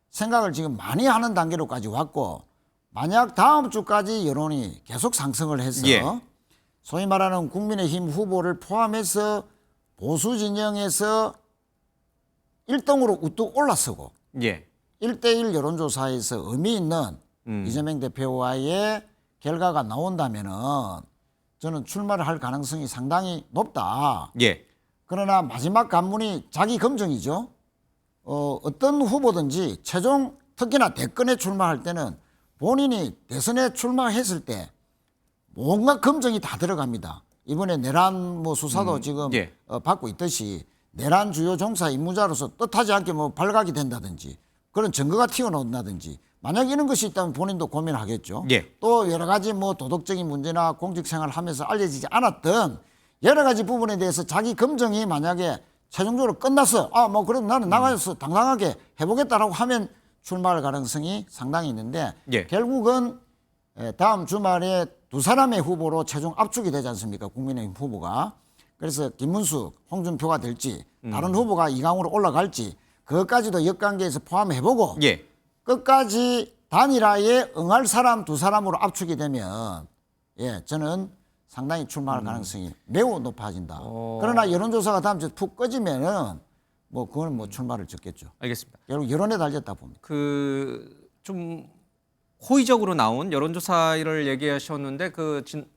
생각을 지금 많이 하는 단계로까지 왔고 만약 다음 주까지 여론이 계속 상승을 해서 소위 말하는 국민의힘 후보를 포함해서 보수 진영에서 1등으로 우뚝 올라서고 1대1 여론조사에서 의미 있는 이재명 대표와의 결과가 나온다면은 저는 출마를 할 가능성이 상당히 높다. 그러나 마지막 관문이 자기 검증이죠. 어떤 후보든지 최종 특히나 대권에 출마할 때는 본인이 대선에 출마했을 때 뭔가 검증이 다 들어갑니다. 이번에 내란 뭐 수사도 지금 받고 있듯이 내란 주요 종사 임무자로서 뜻하지 않게 뭐 발각이 된다든지 그런 증거가 튀어나온다든지 만약 이런 것이 있다면 본인도 고민하겠죠. 또 여러 가지 뭐 도덕적인 문제나 공직생활을 하면서 알려지지 않았던 여러 가지 부분에 대해서 자기 검증이 만약에 최종적으로 끝났어. 뭐 그럼 나는 나가서 당당하게 해보겠다라고 하면 출마할 가능성이 상당히 있는데 결국은 다음 주말에 두 사람의 후보로 최종 압축이 되지 않습니까? 국민의힘 후보가. 그래서 김문수, 홍준표가 될지 다른 후보가 이강으로 올라갈지 그것까지도 역관계에서 포함해보고 끝까지 단일화에 응할 사람 두 사람으로 압축이 되면 저는 상당히 출마할 가능성이 매우 높아진다. 그러나 여론조사가 다음 주에 푹 꺼지면은 뭐 그건 뭐 출마를 적겠죠. 알겠습니다. 결국 여론에 달렸다 봅니다. 좀 호의적으로 나온 여론조사를 얘기하셨는데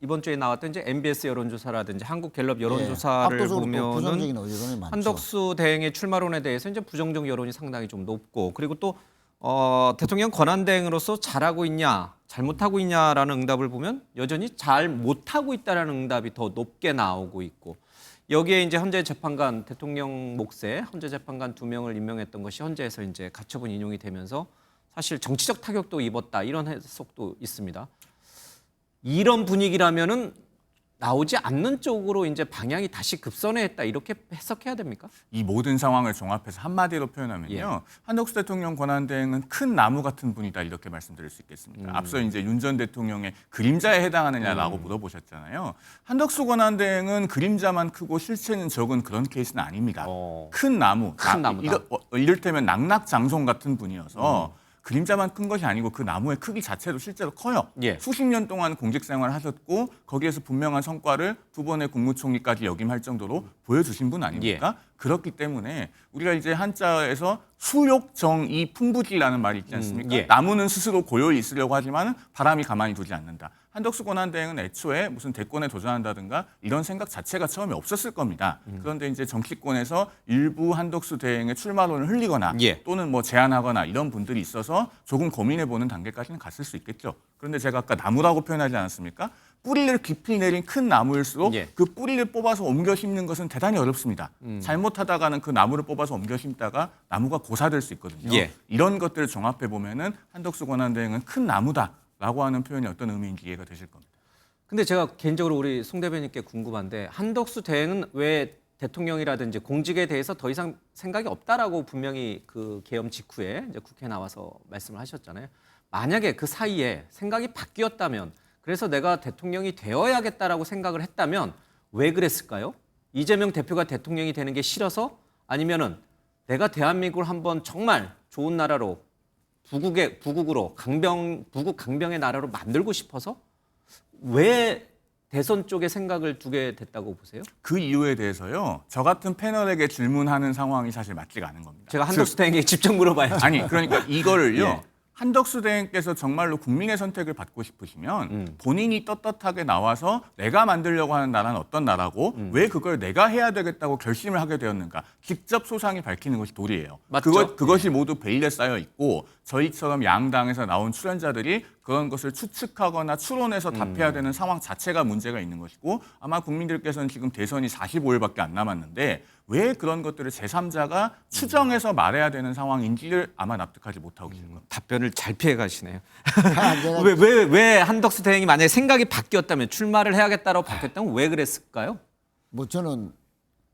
이번 주에 나왔던 이제 MBS 여론조사라든지 한국갤럽 여론조사를 압도적으로 부정적인 보면은 여론이 많죠. 한덕수 대행의 출마론에 대해서 이제 부정적 여론이 상당히 좀 높고 그리고 또 대통령 권한대행으로서 잘하고 있냐, 잘못하고 있냐라는 응답을 보면 여전히 잘 못하고 있다라는 응답이 더 높게 나오고 있고 여기에 이제 헌재 재판관 대통령 몫에 헌재 재판관 2명을 임명했던 것이 헌재에서 이제 가처분 인용이 되면서 사실 정치적 타격도 입었다 이런 해석도 있습니다. 이런 분위기라면은 나오지 않는 쪽으로 이제 방향이 다시 급선회했다 이렇게 해석해야 됩니까? 이 모든 상황을 종합해서 한마디로 표현하면요. 예. 한덕수 대통령 권한대행은 큰 나무 같은 분이다 이렇게 말씀드릴 수 있겠습니다. 앞서 이제 윤 전 대통령의 그림자에 해당하느냐라고 물어보셨잖아요. 한덕수 권한대행은 그림자만 크고 실체는 적은 그런 케이스는 아닙니다. 큰 나무, 큰 나무다. 이를테면 낙낙장송 같은 분이어서 그림자만 큰 것이 아니고 그 나무의 크기 자체도 실제로 커요. 예. 수십 년 동안 공직 생활을 하셨고 거기에서 분명한 성과를 2번의 국무총리까지 역임할 정도로 보여주신 분 아닙니까? 그렇기 때문에 우리가 이제 한자에서 수욕정이 풍부지라는 말이 있지 않습니까? 예. 나무는 스스로 고요히 있으려고 하지만 바람이 가만히 두지 않는다. 한덕수 권한대행은 애초에 무슨 대권에 도전한다든가 이런 생각 자체가 처음에 없었을 겁니다. 그런데 이제 정치권에서 일부 한덕수 대행의 출마론을 흘리거나 예. 또는 뭐 제안하거나 이런 분들이 있어서 조금 고민해보는 단계까지는 갔을 수 있겠죠. 그런데 제가 아까 나무라고 표현하지 않았습니까? 뿌리를 깊이 내린 큰 나무일수록 예. 그 뿌리를 뽑아서 옮겨 심는 것은 대단히 어렵습니다. 잘못하다가는 그 나무를 뽑아서 옮겨 심다가 나무가 고사될 수 있거든요. 예. 이런 것들을 종합해 보면은 한덕수 권한대행은 큰 나무다라고 하는 표현이 어떤 의미인지 이해가 되실 겁니다. 근데 제가 개인적으로 우리 송 대변인께 궁금한데 한덕수 대행은 왜 대통령이라든지 공직에 대해서 더 이상 생각이 없다라고 분명히 그 계엄 직후에 이제 국회에 나와서 말씀을 하셨잖아요. 만약에 그 사이에 생각이 바뀌었다면 그래서 내가 대통령이 되어야겠다라고 생각을 했다면 왜 그랬을까요? 이재명 대표가 대통령이 되는 게 싫어서 아니면은 내가 대한민국을 한번 정말 좋은 나라로 부국으로 부국 강병의 나라로 만들고 싶어서 왜 대선 쪽에 생각을 두게 됐다고 보세요? 그 이유에 대해서요. 저 같은 패널에게 질문하는 상황이 사실 맞지가 않은 겁니다. 제가 한덕수 대행에게 직접 물어봐야죠. 아니 그러니까 이거를요. 예. 한덕수 대행께서 정말로 국민의 선택을 받고 싶으시면 본인이 떳떳하게 나와서 내가 만들려고 하는 나라는 어떤 나라고 왜 그걸 내가 해야 되겠다고 결심을 하게 되었는가 직접 소상히 밝히는 것이 도리예요. 맞죠? 그것이 모두 베일에 쌓여 있고 저희처럼 양당에서 나온 출연자들이 그런 것을 추측하거나 추론해서 답해야 되는 상황 자체가 문제가 있는 것이고 아마 국민들께서는 지금 대선이 45일밖에 안 남았는데 왜 그런 것들을 제3자가 추정해서 말해야 되는 상황인지를 아마 납득하지 못하고 계시는 겁니다. 답변을 잘 피해 가시네요. 제가 왜 한덕수 대행이 만약에 생각이 바뀌었다면 출마를 해야겠다라고 바뀌었다면 왜 그랬을까요? 뭐 저는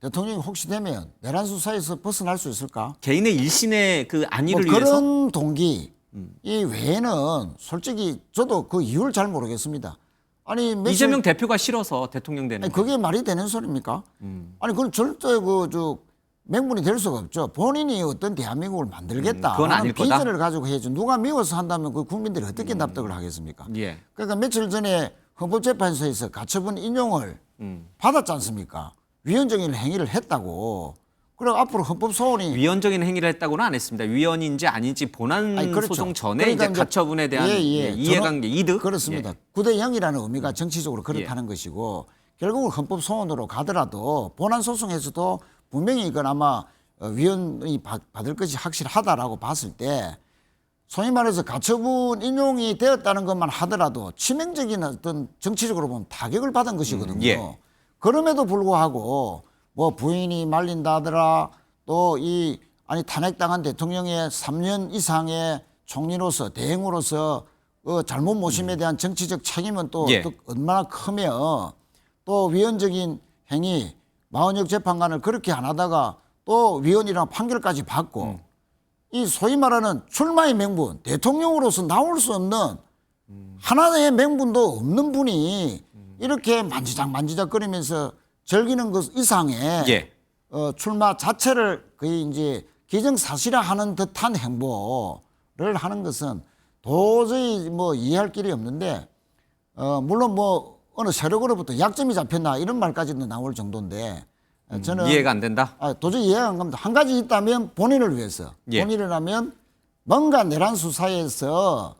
대통령이 혹시 되면 내란 수사에서 벗어날 수 있을까? 개인의 일신의 그 뭐 안위를 그런 위해서 동기 이 외에는 솔직히 저도 그 이유를 잘 모르겠습니다. 아니 며칠- 이재명 대표가 싫어서 대통령 되는 아니, 거예요. 그게 말이 되는 소리입니까? 아니 그건 절대 그 맹분이 될 수가 없죠. 본인이 어떤 대한민국을 만들겠다 그건 하는 아닐 거다. 비전을 가지고 해야지 누가 미워서 한다면 그 국민들이 어떻게 납득을 하겠습니까? 예. 그러니까 며칠 전에 헌법재판소에서 가처분 인용을 받았지 않습니까? 위헌적인 행위를 했다고. 그리고 앞으로 헌법소원이 위헌적인 행위를 했다고는 안 했습니다. 위헌인지 아닌지 본안 아니, 그렇죠. 소송 전에 그러니까 이제 이제 가처분에 대한 이해관계, 이득 그렇습니다. 예. 9대0이라는 의미가 정치적으로 그렇다는 것이고 결국은 헌법소원으로 가더라도 본안 소송에서도 분명히 이건 아마 위헌이 받을 것이 확실하다라고 봤을 때 소위 말해서 가처분 인용이 되었다는 것만 하더라도 치명적인 어떤 정치적으로 보면 타격을 받은 것이거든요. 예. 그럼에도 불구하고 뭐 부인이 말린다더라 또 아니 탄핵당한 대통령의 3년 이상의 총리로서 대행으로서 잘못 모심에 대한 정치적 책임은 또, 예. 또 얼마나 크며 또 위헌적인 행위 마흔역 재판관을 그렇게 안 하다가 또 위헌이라는 판결까지 받고 이 소위 말하는 출마의 명분 대통령으로서 나올 수 없는 하나의 명분도 없는 분이 이렇게 만지작거리면서 즐기는 것 이상의 예. 출마 자체를 거의 이제 기정사실화하는 듯한 행보를 하는 것은 도저히 뭐 이해할 길이 없는데 물론 뭐 어느 세력으로부터 약점이 잡혔나 이런 말까지도 나올 정도인데 저는 이해가 안 된다. 도저히 이해가 안 갑니다. 한 가지 있다면 본인을 위해서 예. 본인이라면 뭔가 내란 수사에서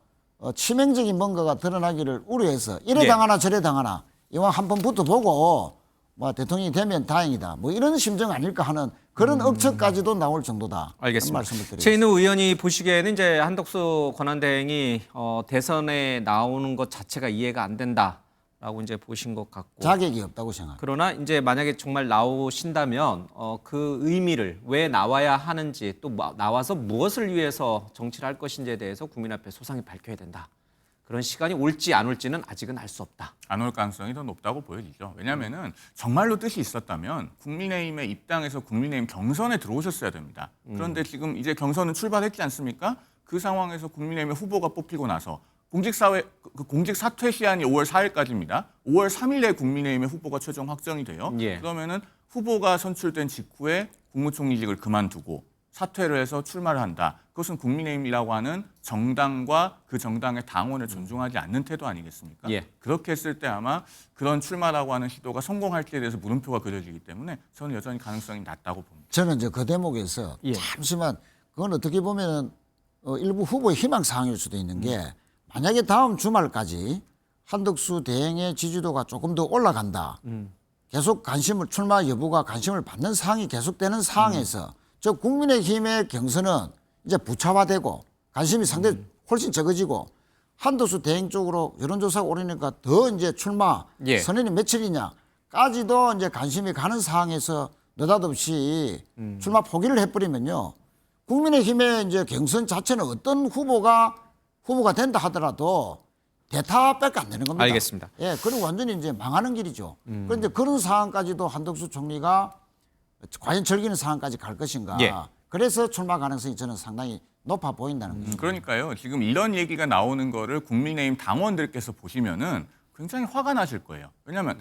치명적인 뭔가가 드러나기를 우려해서 이래 예. 당하나 저래 당하나 이왕 한번 붙어보고 뭐 대통령이 되면 다행이다 뭐 이런 심정 아닐까 하는 그런 억측까지도 나올 정도다. 알겠습니다. 말씀을 드리겠습니다. 최인우 의원이 보시기에는 이제 한덕수 권한대행이 대선에 나오는 것 자체가 이해가 안 된다라고 이제 보신 것 같고. 자격이 없다고 생각합니다. 그러나 이제 만약에 정말 나오신다면 그 의미를 왜 나와야 하는지 또 나와서 무엇을 위해서 정치를 할 것인지에 대해서 국민 앞에 소상히 밝혀야 된다. 그런 시간이 올지 안 올지는 아직은 알 수 없다. 안 올 가능성이 더 높다고 보여지죠. 왜냐하면은 정말로 뜻이 있었다면 국민의힘의 입당에서 국민의힘 경선에 들어오셨어야 됩니다. 그런데 지금 이제 경선은 출발했지 않습니까? 그 상황에서 국민의힘의 후보가 뽑히고 나서 공직 사퇴 시한이 5월 4일까지입니다. 5월 3일에 국민의힘의 후보가 최종 확정이 돼요. 예. 그러면은 후보가 선출된 직후에 국무총리직을 그만두고 사퇴를 해서 출마를 한다. 그것은 국민의힘이라고 하는 정당과 그 정당의 당원을 존중하지 않는 태도 아니겠습니까? 예. 그렇게 했을 때 아마 그런 출마라고 하는 시도가 성공할지에 대해서 물음표가 그려지기 때문에 저는 여전히 가능성이 낮다고 봅니다. 저는 이제 그 대목에서 예. 잠시만 그건 어떻게 보면 일부 후보의 희망 사항일 수도 있는 게 만약에 다음 주말까지 한덕수 대행의 지지도가 조금 더 올라간다. 계속 출마 여부가 관심을 받는 상황이 계속되는 상황에서 저 국민의힘의 경선은 이제 부차화되고 관심이 상당히 훨씬 적어지고 한덕수 대행 쪽으로 여론조사가 오르니까 더 이제 출마 예. 선언이 며칠이냐까지도 이제 관심이 가는 상황에서 느닷없이 출마 포기를 해버리면요. 국민의힘의 이제 경선 자체는 어떤 후보가 된다 하더라도 대타밖에 안 되는 겁니다. 알겠습니다. 예, 그리고 완전히 이제 망하는 길이죠. 그런데 그런 상황까지도 한덕수 총리가 과연 즐기는 상황까지 갈 것인가. 예. 그래서 출마 가능성이 저는 상당히 높아 보인다는 거죠. 그러니까요. 지금 이런 얘기가 나오는 거를 국민의힘 당원들께서 보시면은 굉장히 화가 나실 거예요. 왜냐하면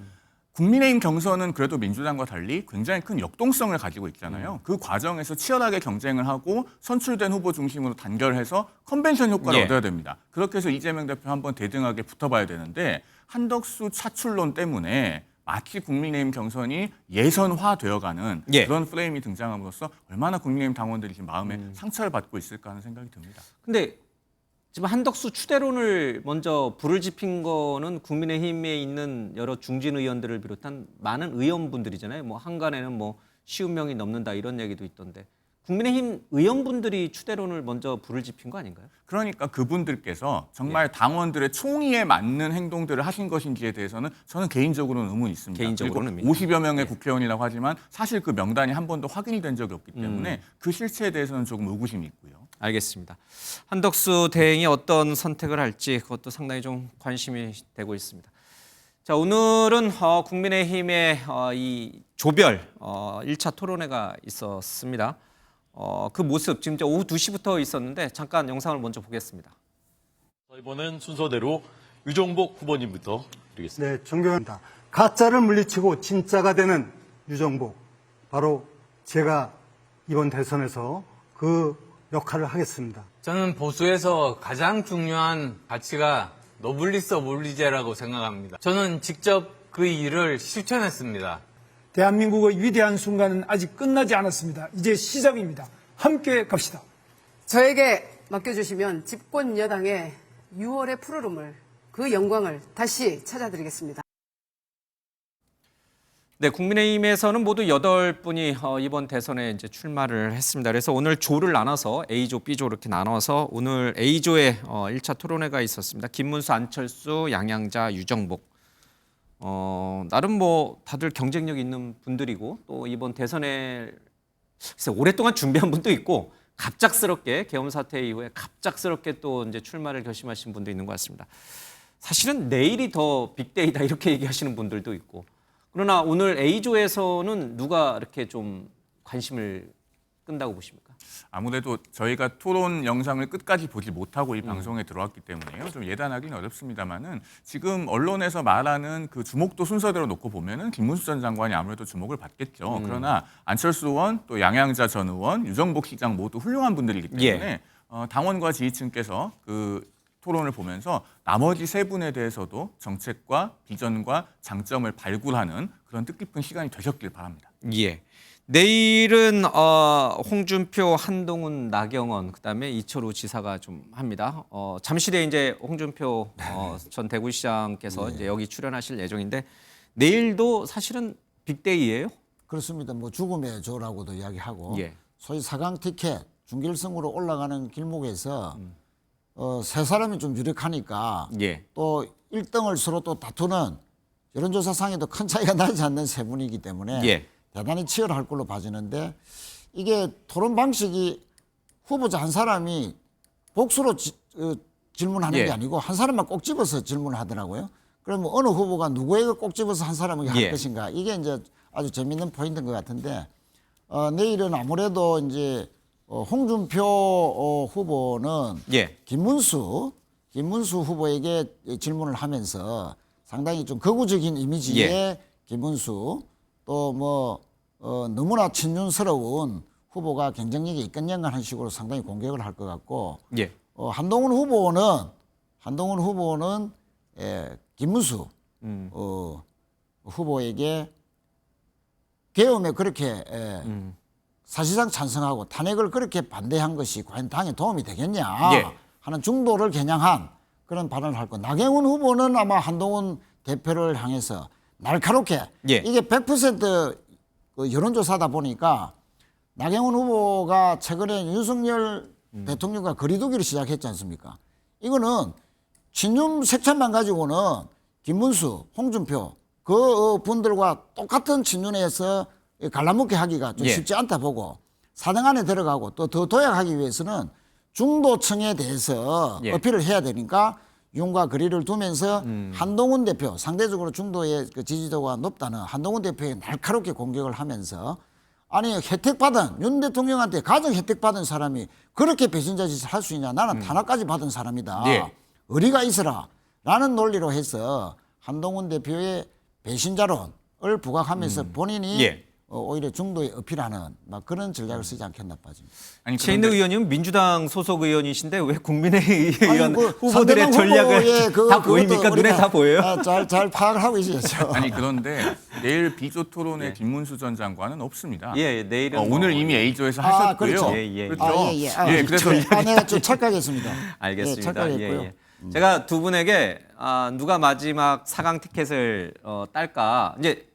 국민의힘 경선은 그래도 민주당과 달리 굉장히 큰 역동성을 가지고 있잖아요. 그 과정에서 치열하게 경쟁을 하고 선출된 후보 중심으로 단결해서 컨벤션 효과를 예. 얻어야 됩니다. 그렇게 해서 이재명 대표 한번 대등하게 붙어봐야 되는데 한덕수 차출론 때문에 마치 국민의힘 경선이 예선화되어가는 예. 그런 프레임이 등장함으로써 얼마나 국민의힘 당원들이 지금 마음에 상처를 받고 있을까 하는 생각이 듭니다. 근데 지금 한덕수 추대론을 먼저 불을 지핀 거는 국민의힘에 있는 여러 중진 의원들을 비롯한 많은 의원분들이잖아요. 뭐 한간에는 뭐 50명이 넘는다 이런 얘기도 있던데 국민의힘 의원분들이 추대론을 먼저 불을 지핀 거 아닌가요? 그러니까 그분들께서 정말 당원들의 총의에 맞는 행동들을 하신 것인지에 대해서는 저는 개인적으로는 의문이 있습니다. 개인적으로는 그리고 50여 명의 국회의원이라고 하지만 사실 그 명단이 한 번도 확인이 된 적이 없기 때문에 그 실체에 대해서는 조금 의구심이 있고요. 알겠습니다. 한덕수 대행이 어떤 선택을 할지 그것도 상당히 좀 관심이 되고 있습니다. 자, 오늘은 국민의힘의 이 조별 1차 토론회가 있었습니다. 그 모습 지금 오후 2시부터 있었는데 잠깐 영상을 먼저 보겠습니다. 이번엔 순서대로 유정복 후보님부터 드리겠습니다. 네, 존경합니다. 가짜를 물리치고 진짜가 되는 유정복. 바로 제가 이번 대선에서 그 역할을 하겠습니다. 저는 보수에서 가장 중요한 가치가 노블리스 오블리제라고 생각합니다. 저는 직접 그 일을 실천했습니다. 대한민국의 위대한 순간은 아직 끝나지 않았습니다. 이제 시작입니다. 함께 갑시다. 저에게 맡겨주시면 집권 여당의 6월의 푸르름을 그 영광을 다시 찾아드리겠습니다. 네, 국민의힘에서는 모두 8분이 이번 대선에 이제 출마를 했습니다. 그래서 오늘 조를 나눠서 A조, B조 이렇게 나눠서 오늘 A조에 1차 토론회가 있었습니다. 김문수, 안철수, 양양자, 유정복. 나름 뭐 다들 경쟁력 있는 분들이고 또 이번 대선에 글쎄 오랫동안 준비한 분도 있고 갑작스럽게 계엄 사태 이후에 갑작스럽게 또 이제 출마를 결심하신 분도 있는 것 같습니다. 사실은 내일이 더 빅데이다 이렇게 얘기하시는 분들도 있고 그러나 오늘 A조에서는 누가 이렇게 좀 관심을 끈다고 보십니까? 아무래도 저희가 토론 영상을 끝까지 보지 못하고 이 방송에 들어왔기 때문에요. 좀 예단하기는 어렵습니다만은 지금 언론에서 말하는 그 주목도 순서대로 놓고 보면은 김문수 전 장관이 아무래도 주목을 받겠죠. 그러나 안철수 의원, 또 양양자 전 의원, 유정복 시장 모두 훌륭한 분들이기 때문에 당원과 지지층께서 그 토론을 보면서 나머지 세 분에 대해서도 정책과 비전과 장점을 발굴하는 그런 뜻깊은 시간이 되셨길 바랍니다. 예. 내일은 홍준표, 한동훈, 나경원 그다음에 이철우 지사가 좀 합니다. 잠시 뒤에 이제 홍준표 전 대구시장께서 이제 여기 출연하실 예정인데 내일도 사실은 빅데이예요. 그렇습니다. 뭐 죽음의 조라고도 이야기하고 예. 소위 4강 티켓 준결승으로 올라가는 길목에서 세 사람이 좀 유력하니까 예. 또 1등을 서로 또 다투는 여론조사상에도 큰 차이가 나지 않는 세 분이기 때문에 예. 대단히 치열할 걸로 봐지는데 이게 토론 방식이 후보자 한 사람이 복수로 질문하는 예. 게 아니고 한 사람만 꼭 집어서 질문을 하더라고요. 그러면 어느 후보가 누구에게 꼭 집어서 한 사람에게 할 예. 것인가 이게 이제 아주 재밌는 포인트인 것 같은데 내일은 아무래도 이제 홍준표 후보는 예. 김문수 후보에게 질문을 하면서 상당히 좀 극우적인 이미지의 예. 김문수 또 뭐 너무나 친윤스러운 후보가 경쟁력이 있겠냐는 식으로 상당히 공격을 할 것 같고 예. 한동훈 후보는 김문수 후보에게 계엄에 그렇게 사실상 찬성하고 탄핵을 그렇게 반대한 것이 과연 당에 도움이 되겠냐 예. 하는 중도를 겨냥한 그런 발언을 할 거. 나경원 후보는 아마 한동훈 대표를 향해서 날카롭게 예. 이게 100% 그 여론조사다 보니까 나경원 후보가 최근에 윤석열 대통령과 거리두기를 시작했지 않습니까? 이거는 친윤 색채만 가지고는 김문수, 홍준표 그 분들과 똑같은 친윤에서 갈라먹게 하기가 좀 예. 쉽지 않다 보고 4등 안에 들어가고 또 더 도약하기 위해서는 중도층에 대해서 예. 어필을 해야 되니까 윤과 거리를 두면서 한동훈 대표 상대적으로 중도의 그 지지도가 높다는 한동훈 대표에 날카롭게 공격을 하면서 아니 혜택받은 윤 대통령한테 가장 혜택받은 사람이 그렇게 배신자 짓을 할 수 있냐 나는 탄압까지 받은 사람이다. 예. 의리가 있어라 라는 논리로 해서 한동훈 대표의 배신자론을 부각하면서 본인이 예. 오히려 중도에 어필하는 막 그런 전략을 쓰지 않겠나 빠집니다. 아니, 최인득 그런데 의원님 민주당 소속 의원이신데 왜 국민의의원 그 후보들의 상대방 전략을 후보의 다 보입니까? 그것도 눈에 우리가, 다 보여요? 잘 파악을 하고 있으셨죠. 아니 그런데 내일 비조 토론에 김문수 전 장관은 없습니다. 예, 내일은 오늘 뭐- 이미 A조에서 아, 하셨고요. 그렇죠. 그렇죠. 예, 그래서 내가 좀 착각했습니다. 알겠습니다. 예, 착각했고요. 예. 제가 두 분에게 누가 마지막 4강 티켓을 딸까 이제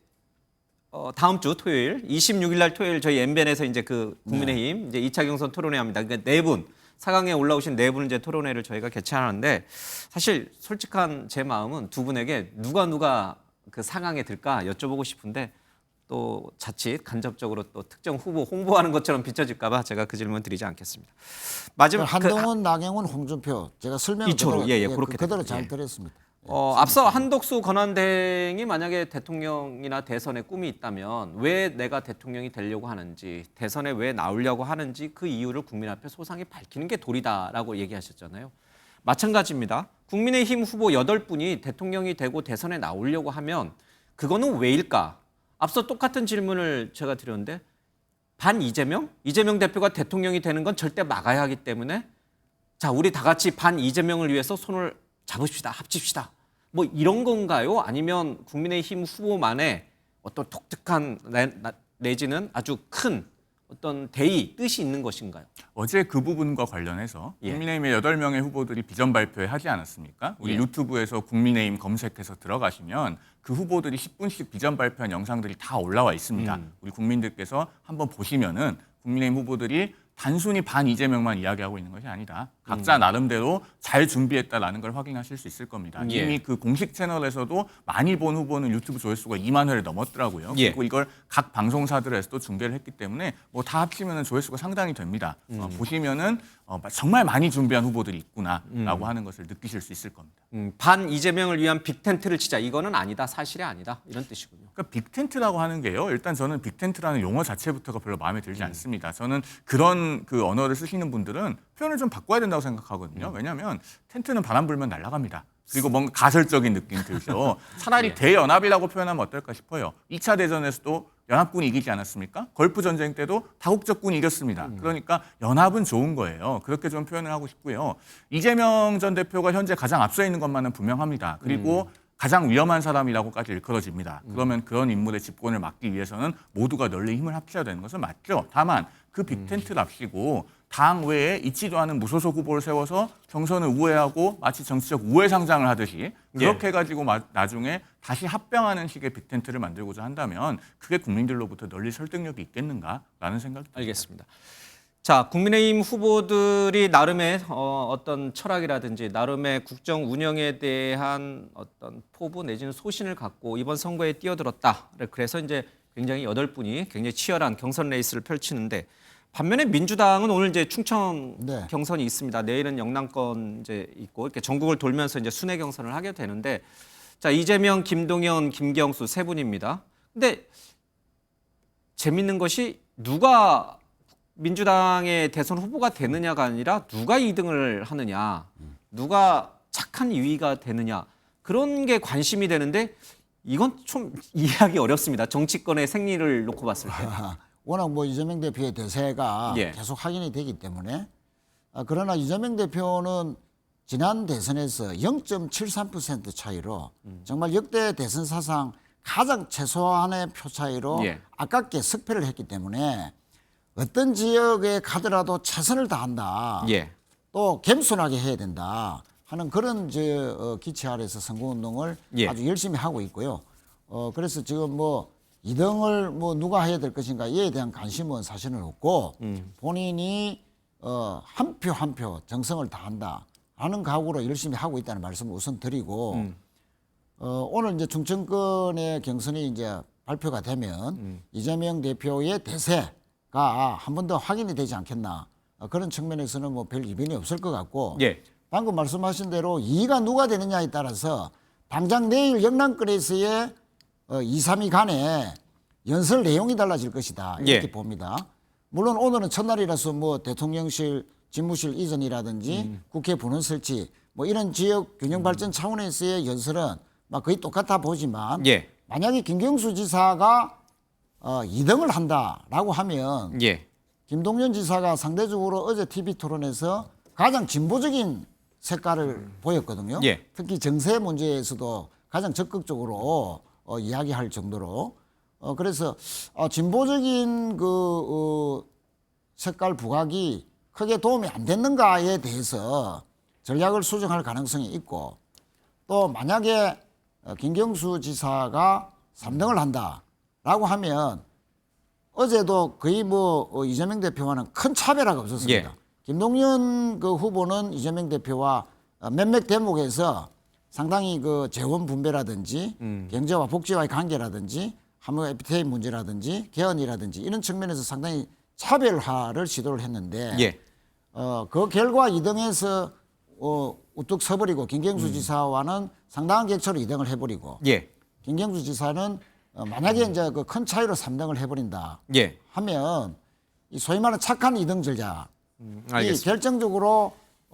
다음 주 토요일 26일 날 토요일 저희 MBN에서 이제 그 국민의힘 이제 2차 경선 토론회 합니다. 그러니까 네 분 4강에 올라오신 네 분을 이제 토론회를 저희가 개최하는데 사실 솔직한 제 마음은 두 분에게 누가 그 4강에 들까 여쭤보고 싶은데 또 자칫 간접적으로 또 특정 후보 홍보하는 것처럼 비춰질까 봐 제가 그 질문 드리지 않겠습니다. 마지막 한동훈, 나경원, 홍준표 제가 설명을 이초로, 그대로, 예, 그렇게 그대로 됩니다. 잘 예. 들었습니다. 앞서 한덕수 권한대행이 만약에 대통령이나 대선에 꿈이 있다면 왜 내가 대통령이 되려고 하는지 대선에 왜 나오려고 하는지 그 이유를 국민 앞에 소상히 밝히는 게 도리다라고 얘기하셨잖아요. 마찬가지입니다. 국민의힘 후보 8분이 대통령이 되고 대선에 나오려고 하면 그거는 왜일까? 앞서 똑같은 질문을 제가 드렸는데 반 이재명 대표가 대통령이 되는 건 절대 막아야 하기 때문에 자 우리 다 같이 반 이재명을 위해서 손을 잡읍시다, 합칩시다. 뭐 이런 건가요? 아니면 국민의힘 후보만의 어떤 독특한 내지는 아주 큰 어떤 대의, 뜻이 있는 것인가요? 어제 그 부분과 관련해서 예. 국민의힘의 8명의 후보들이 비전 발표회 하지 않았습니까? 우리 예. 유튜브에서 국민의힘 검색해서 들어가시면 그 후보들이 10분씩 비전 발표한 영상들이 다 올라와 있습니다. 우리 국민들께서 한번 보시면은 국민의힘 후보들이 단순히 반 이재명만 이야기하고 있는 것이 아니다. 각자 나름대로 잘 준비했다라는 걸 확인하실 수 있을 겁니다. 예. 이미 그 공식 채널에서도 많이 본 후보는 유튜브 조회수가 2만 회를 넘었더라고요. 예. 그리고 이걸 각 방송사들에서도 중계를 했기 때문에 뭐 다 합치면 조회수가 상당히 됩니다. 보시면은 정말 많이 준비한 후보들이 있구나라고 하는 것을 느끼실 수 있을 겁니다. 반 이재명을 위한 빅텐트를 치자. 이거는 아니다. 사실이 아니다. 이런 뜻이군요. 그러니까 빅텐트라고 하는 게요. 일단 저는 빅텐트라는 용어 자체부터가 별로 마음에 들지 않습니다. 저는 그런 그 언어를 쓰시는 분들은 표현을 좀 바꿔야 된다고 생각하거든요. 왜냐하면 텐트는 바람 불면 날아갑니다. 그리고 뭔가 가설적인 느낌 들죠. 차라리 예. 대연합이라고 표현하면 어떨까 싶어요. 2차 대전에서도 연합군이 이기지 않았습니까? 걸프 전쟁 때도 다국적군이 이겼습니다. 그러니까 연합은 좋은 거예요. 그렇게 좀 표현을 하고 싶고요. 이재명 전 대표가 현재 가장 앞서 있는 것만은 분명합니다. 그리고 가장 위험한 사람이라고까지 일컬어집니다. 그러면 그런 인물의 집권을 막기 위해서는 모두가 널리 힘을 합쳐야 되는 것은 맞죠. 다만 그 빅텐트랍시고 당 외에 있지도 않은 무소속 후보를 세워서 경선을 우회하고 마치 정치적 우회 상장을 하듯이 그렇게 해가지고 나중에 다시 합병하는 식의 빅텐트를 만들고자 한다면 그게 국민들로부터 널리 설득력이 있겠는가라는 생각이 듭니다. 알겠습니다. 자, 국민의힘 후보들이 나름의 어떤 철학이라든지 나름의 국정 운영에 대한 어떤 포부 내지는 소신을 갖고 이번 선거에 뛰어들었다. 그래서 이제 굉장히 8분이 굉장히 치열한 경선 레이스를 펼치는데 반면에 민주당은 오늘 이제 충청 네. 경선이 있습니다. 내일은 영남권 이제 있고 이렇게 전국을 돌면서 이제 순회 경선을 하게 되는데 자, 이재명, 김동연, 김경수 세 분입니다. 근데 재밌는 것이 누가 민주당의 대선 후보가 되느냐가 아니라 누가 2등을 하느냐, 누가 착한 2위가 되느냐 그런 게 관심이 되는데 이건 좀 이해하기 어렵습니다. 정치권의 생리를 놓고 봤을 때. 워낙 뭐 이재명 대표의 대세가 예. 계속 확인이 되기 때문에 그러나 이재명 대표는 지난 대선에서 0.73% 차이로 정말 역대 대선 사상 가장 최소한의 표 차이로 예. 아깝게 석패를 했기 때문에 어떤 지역에 가더라도 최선을 다한다. 예. 또 겸손하게 해야 된다 하는 그런 기치 아래서 선거운동을 예. 아주 열심히 하고 있고요. 그래서 지금 뭐 2등을 뭐 누가 해야 될 것인가 이에 대한 관심은 사실은 없고 본인이 한 표 한 표 정성을 다한다 하는 각오로 열심히 하고 있다는 말씀을 우선 드리고 오늘 이제 충청권의 경선이 이제 발표가 되면 이재명 대표의 대세가 한 번 더 확인이 되지 않겠나 그런 측면에서는 뭐 별 이변이 없을 것 같고 예. 방금 말씀하신 대로 2위가 누가 되느냐에 따라서 당장 내일 영남권에서의 2, 3위 간에 연설 내용이 달라질 것이다 이렇게 예. 봅니다. 물론 오늘은 첫날이라서 뭐 대통령실 집무실 이전이라든지 국회 분원 설치 뭐 이런 지역 균형 발전 차원에서의 연설은 막 거의 똑같아 보지만 예. 만약에 김경수 지사가 2등을 한다라고 하면 예. 김동연 지사가 상대적으로 어제 TV 토론에서 가장 진보적인 색깔을 보였거든요. 예. 특히 정세 문제에서도 가장 적극적으로 이야기할 정도로 그래서 진보적인 색깔 부각이 크게 도움이 안 됐는가에 대해서 전략을 수정할 가능성이 있고 또 만약에 김경수 지사가 3등을 한다라고 하면 어제도 거의 뭐 이재명 대표와는 큰 차별화가 없었습니다. 예. 김동연 후보는 이재명 대표와 몇몇 대목에서 상당히 재원 분배라든지 경제와 복지와의 관계라든지 한국 FTA 문제라든지 개헌이라든지 이런 측면에서 상당히 차별화를 시도를 했는데 예. 그 결과 2등에서 우뚝 서버리고 김경수 지사와는 상당한 격차로 2등을 해버리고 예. 김경수 지사는 만약에 이제 큰 차이로 3등을 해버린다 예. 하면 이 소위 말하는 착한 2등 전략이 알겠습니다. 결정적으로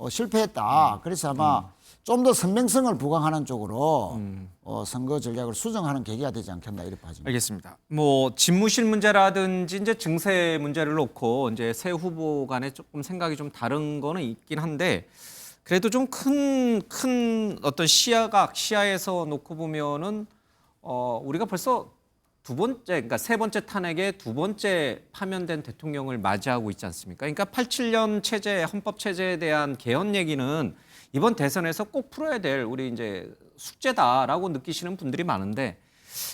실패했다. 그래서 아마 좀 더 선명성을 부각하는 쪽으로 선거 전략을 수정하는 계기가 되지 않겠나 이렇게 봐집니다. 알겠습니다. 뭐 집무실 문제라든지 이제 증세 문제를 놓고 이제 새 후보 간에 조금 생각이 좀 다른 거는 있긴 한데 그래도 좀 큰 어떤 시야에서 놓고 보면은 우리가 벌써 그러니까 세 번째 탄핵에 두 번째 파면된 대통령을 맞이하고 있지 않습니까? 그러니까 87년 체제, 헌법 체제에 대한 개헌 얘기는 이번 대선에서 꼭 풀어야 될 우리 이제 숙제다라고 느끼시는 분들이 많은데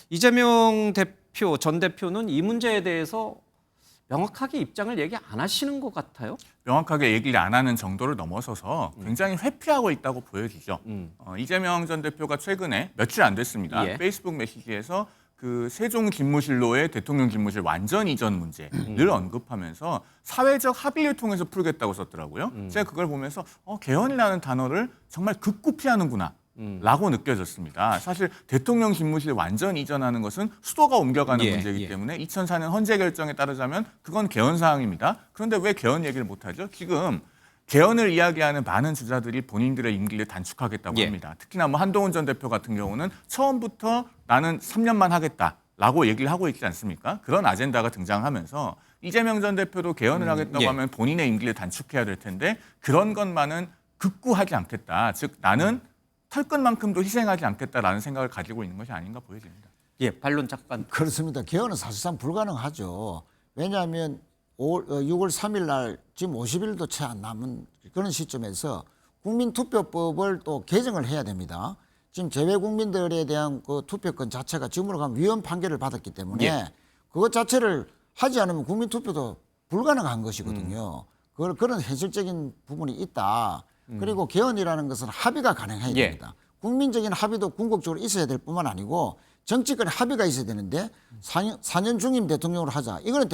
이재명 대표, 전 대표는 이 문제에 대해서 명확하게 입장을 얘기 안 하시는 것 같아요. 명확하게 얘기를 안 하는 정도를 넘어서서 굉장히 회피하고 있다고 보여지죠. 이재명 전 대표가 최근에 며칠 안 됐습니다. 예. 페이스북 메시지에서 그 세종 집무실로의 대통령 집무실 완전 이전 문제를 언급하면서 사회적 합의를 통해서 풀겠다고 썼더라고요. 제가 그걸 보면서 개헌이라는 단어를 정말 극구 피하는구나. 라고 느껴졌습니다. 사실 대통령 집무실 완전 이전하는 것은 수도가 옮겨가는 문제이기 때문에 2004년 헌재 결정에 따르자면 그건 개헌 사항입니다. 그런데 왜 개헌 얘기를 못하죠? 지금 개헌을 이야기하는 많은 주자들이 본인들의 임기를 단축하겠다고 합니다. 특히나 뭐 한동훈 전 대표 같은 경우는 처음부터 나는 3년만 하겠다라고 얘기를 하고 있지 않습니까? 그런 아젠다가 등장하면서 이재명 전 대표도 개헌을 하겠다고 하면 본인의 임기를 단축해야 될 텐데 그런 것만은 극구 하지 않겠다. 즉 나는 털끝만큼도 희생하지 않겠다라는 생각을 가지고 있는 것이 아닌가 보여집니다. 예, 반론 잠깐. 그렇습니다. 개헌은 사실상 불가능하죠. 왜냐하면 6월 3일 날 지금 50일도 채 안 남은 그런 시점에서 국민투표법을 또 개정을 해야 됩니다. 지금 재외 국민들에 대한 그 투표권 자체가 지금으로 가면 위헌 판결을 받았기 때문에 그것 자체를 하지 않으면 국민투표도 불가능한 것이거든요. 그런 현실적인 부분이 있다. 그리고 개헌이라는 것은 합의가 가능해야 됩니다. 국민적인 합의도 궁극적으로 있어야 될 뿐만 아니고 정치권의 합의가 있어야 되는데 4년 중임 대통령으로 하자. 이거는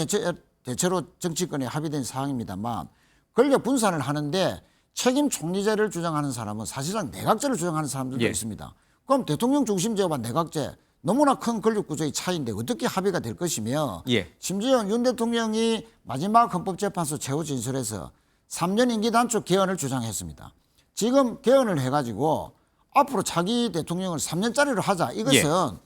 대체로 정치권에 합의된 사항입니다만 권력 분산을 하는데 책임 총리제를 주장하는 사람은 사실상 내각제를 주장하는 사람들도 있습니다. 그럼 대통령 중심제와 내각제 너무나 큰 권력 구조의 차이인데 어떻게 합의가 될 것이며 심지어 윤 대통령이 마지막 헌법재판소 최후 진술에서 3년 임기 단축 개헌을 주장했습니다. 지금 개헌을 해가지고 앞으로 차기 대통령을 3년짜리로 하자. 이것은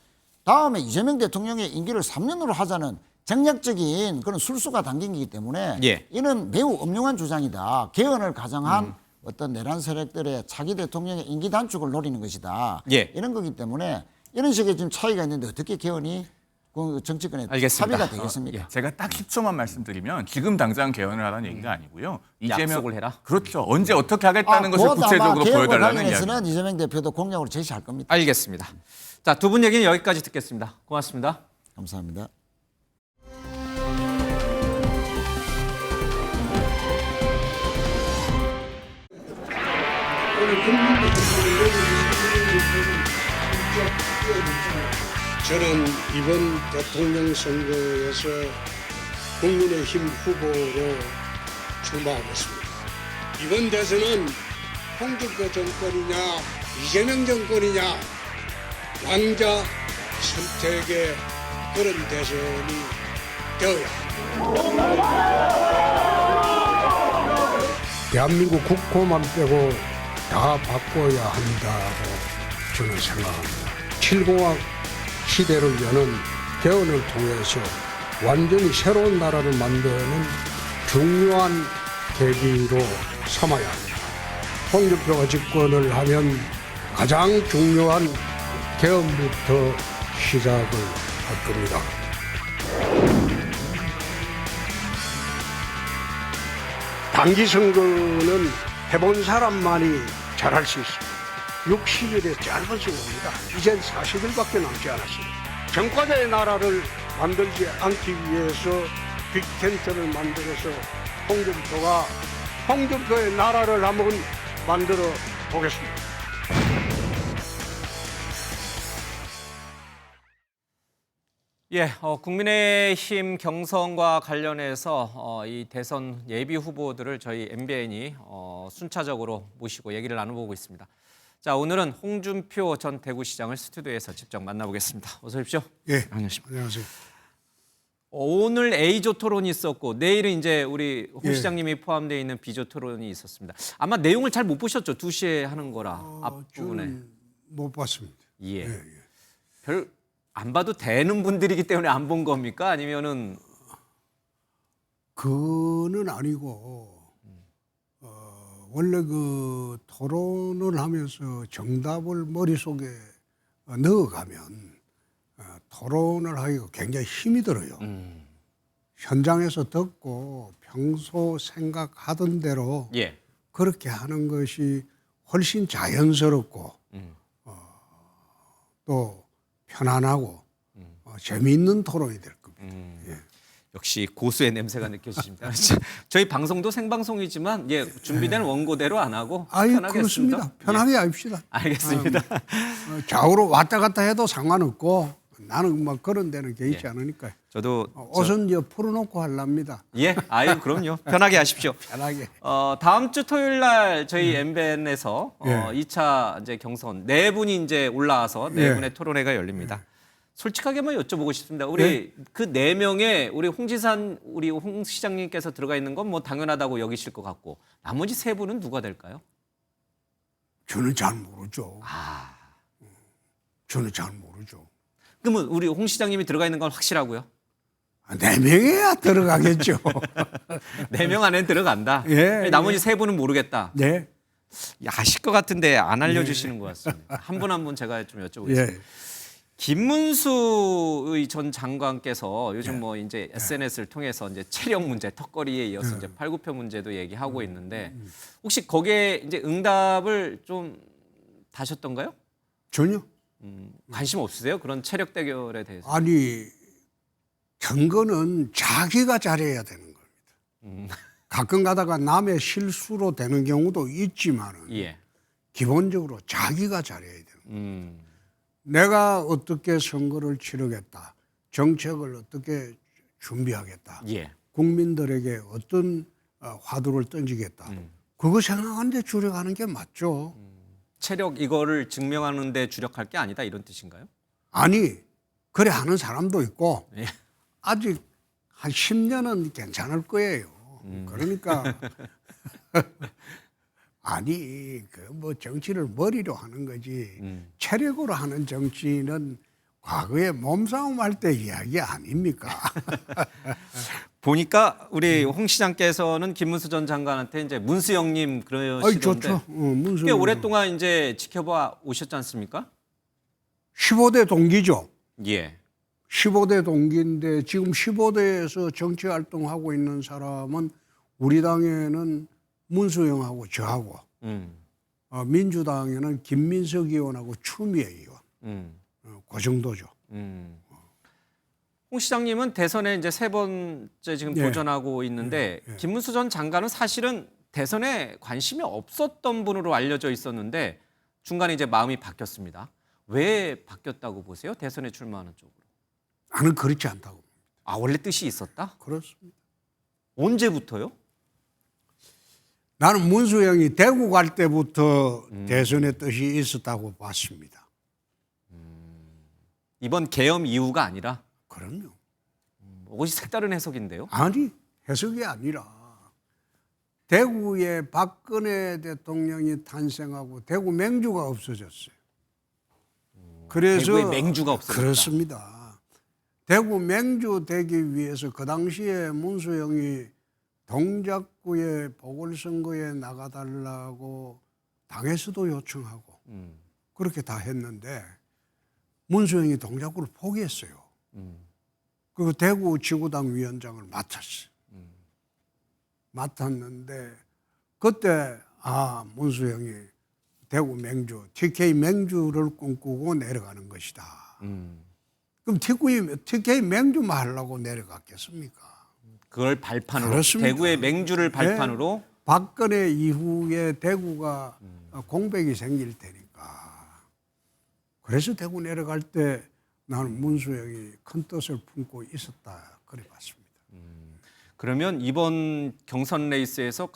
다음에 이재명 대통령의 임기를 3년으로 하자는 정략적인 그런 술수가 담긴 거기 때문에 이는 매우 엄중한 주장이다. 개헌을 가정한 어떤 내란 세력들의 차기 대통령의 임기 단축을 노리는 것이다. 이런 거기 때문에 이런 식의 지금 차이가 있는데 어떻게 개헌이 그 정치권에 합의가 되겠습니까? 제가 딱 10초만 말씀드리면 지금 당장 개헌을 하라는 얘기가 아니고요. 약속을 해라. 그렇죠. 언제 어떻게 하겠다는 것을 구체적으로 보여달라는 이야기입니다. 이재명 대표도 공약으로 제시할 겁니다. 알겠습니다. 자, 두 분 얘기는 여기까지 듣겠습니다. 고맙습니다. 감사합니다. 저는 이번 대통령 선거에서 국민의힘 후보로 출마하겠습니다. 이번 대선은 홍준표 정권이냐 이재명 정권이냐 왕자 선택의 그런 대선이 되어야 합니다. 대한민국 국호만 빼고 다 바꿔야 한다고 저는 생각합니다. 7공학 시대를 여는 개헌을 통해서 완전히 새로운 나라를 만드는 중요한 계기로 삼아야 합니다. 홍준표가 집권을 하면 가장 중요한 개헌부터 시작을 할 겁니다. 단기 선거는 해본 사람만이 잘할 수 있습니다. 60일의 짧은 선거입니다. 이젠 40일밖에 남지 않았습니다. 정권의 나라를 만들지 않기 위해서 빅텐트를 만들어서 홍준표의 나라를 한번 만들어 보겠습니다. 국민의힘 경선과 관련해서 이 대선 예비 후보들을 저희 MBN이 순차적으로 모시고 얘기를 나눠보고 있습니다. 자, 오늘은 홍준표 전 대구시장을 스튜디오에서 직접 만나보겠습니다. 어서 오십시오. 안녕하십니까. 안녕하세요. 오늘 A조 토론이 있었고 내일은 이제 우리 홍 시장님이 포함되어 있는 B조 토론이 있었습니다. 아마 내용을 잘 못 보셨죠? 2시에 하는 거라 앞부분에. 못 봤습니다. 별 안 봐도 되는 분들이기 때문에 안 본 겁니까? 아니면은 그는 아니고 원래 그 토론을 하면서 정답을 머릿속에 넣어가면 토론을 하기가 굉장히 힘이 들어요. 현장에서 듣고 평소 생각하던 대로 그렇게 하는 것이 훨씬 자연스럽고 또 편안하고 재미있는 토론이 될 겁니다. 역시 고수의 냄새가 느껴지십니다. 저희 방송도 생방송이지만 준비된 원고대로 안 하고 편하게 그렇습니다. 했습니다. 편하게 합시다. 알겠습니다. 좌우로 왔다 갔다 해도 상관없고 나는 뭐 그런 데는 개의치 않으니까요. 저도 옷은 풀어놓고 하랍니다. 그럼요. 편하게 하십시오. 편하게. 다음 주 토요일 날 저희 MBN에서 2차 이제 경선 네 분이 이제 올라와서 네 분의 토론회가 열립니다. 솔직하게만 여쭤보고 싶습니다. 우리 그 네 명에 우리 홍 시장님께서 들어가 있는 건 뭐 당연하다고 여기실 것 같고 나머지 세 분은 누가 될까요? 저는 잘 모르죠. 저는 잘 모르죠. 그러면 우리 홍 시장님이 들어가 있는 건 확실하고요? 4명이야 들어가겠죠. 4명 안에 들어간다. 나머지 세 분은 모르겠다. 아실 것 같은데 안 알려주시는 것 같습니다. 한 분 한 분 제가 좀 여쭤보겠습니다. 김문수의 전 장관께서 요즘 뭐 이제 SNS를 통해서 이제 체력 문제, 턱걸이에 이어서 이제 팔굽혀 문제도 얘기하고 있는데 혹시 거기에 이제 응답을 좀 다셨던가요? 전혀. 관심 없으세요? 그런 체력 대결에 대해서? 아니 경거는 자기가 잘해야 되는 겁니다. 가끔 가다가 남의 실수로 되는 경우도 있지만은 예. 기본적으로 자기가 잘해야 되는 거예요. 내가 어떻게 선거를 치르겠다, 정책을 어떻게 준비하겠다, 예. 국민들에게 어떤 화두를 던지겠다. 그거 생각하는데 주력하는 게 맞죠. 체력 이거를 증명하는 데 주력할 게 아니다 이런 뜻인가요? 아니 그래 하는 사람도 있고 예. 아직 한 10년은 괜찮을 거예요. 그러니까 아니 그 뭐 정치를 머리로 하는 거지 체력으로 하는 정치는 과거에 몸싸움 할 때 이야기 아닙니까? 보니까 우리 홍 시장께서는 김문수 전 장관한테 이제 문수영님 그러시던데 좋죠. 꽤 오랫동안 이제 지켜봐 오셨지 않습니까? 15대 동기죠. 예. 15대 동기인데 지금 15대에서 정치 활동하고 있는 사람은 우리 당에는 문수영하고 저하고 민주당에는 김민석 의원하고 추미애 의원 그 정도죠. 홍 시장님은 대선에 이제 3번째 지금 도전하고 있는데 김문수 전 장관은 사실은 대선에 관심이 없었던 분으로 알려져 있었는데 중간에 이제 마음이 바뀌었습니다. 왜 바뀌었다고 보세요? 대선에 출마하는 쪽으로. 나는 그렇지 않다고 봅니다. 아 원래 뜻이 있었다? 그렇습니다. 언제부터요? 나는 문수영이 대구 갈 때부터 대선의 뜻이 있었다고 봤습니다. 이번 계엄 이후가 아니라? 그럼요. 이것이 색다른 해석인데요? 아니 해석이 아니라 대구에 박근혜 대통령이 탄생하고 대구 맹주가 없어졌어요. 그래서 대구에 맹주가 없어졌다. 그렇습니다. 대구 맹주 되기 위해서 그 당시에 문수영이 동작구에 보궐선거에 나가달라고 당에서도 요청하고 그렇게 다 했는데 문수영이 동작구를 포기했어요. 그리고 대구 지구당 위원장을 맡았어요. 맡았는데 그때 문수영이 대구 맹주, TK 맹주를 꿈꾸고 내려가는 것이다. 그럼 TK 맹주만 하려고 내려갔겠습니까? 그걸 발판으로, 그렇습니다. 대구의 맹주를 발판으로? 네. 박근혜 이후에 대구가 공백이 생길 테니까. 그래서 대구 내려갈 때 나는 문수영이 큰 뜻을 품고 있었다. 그래 봤습니다. 그러면 이번 경선 레이스에서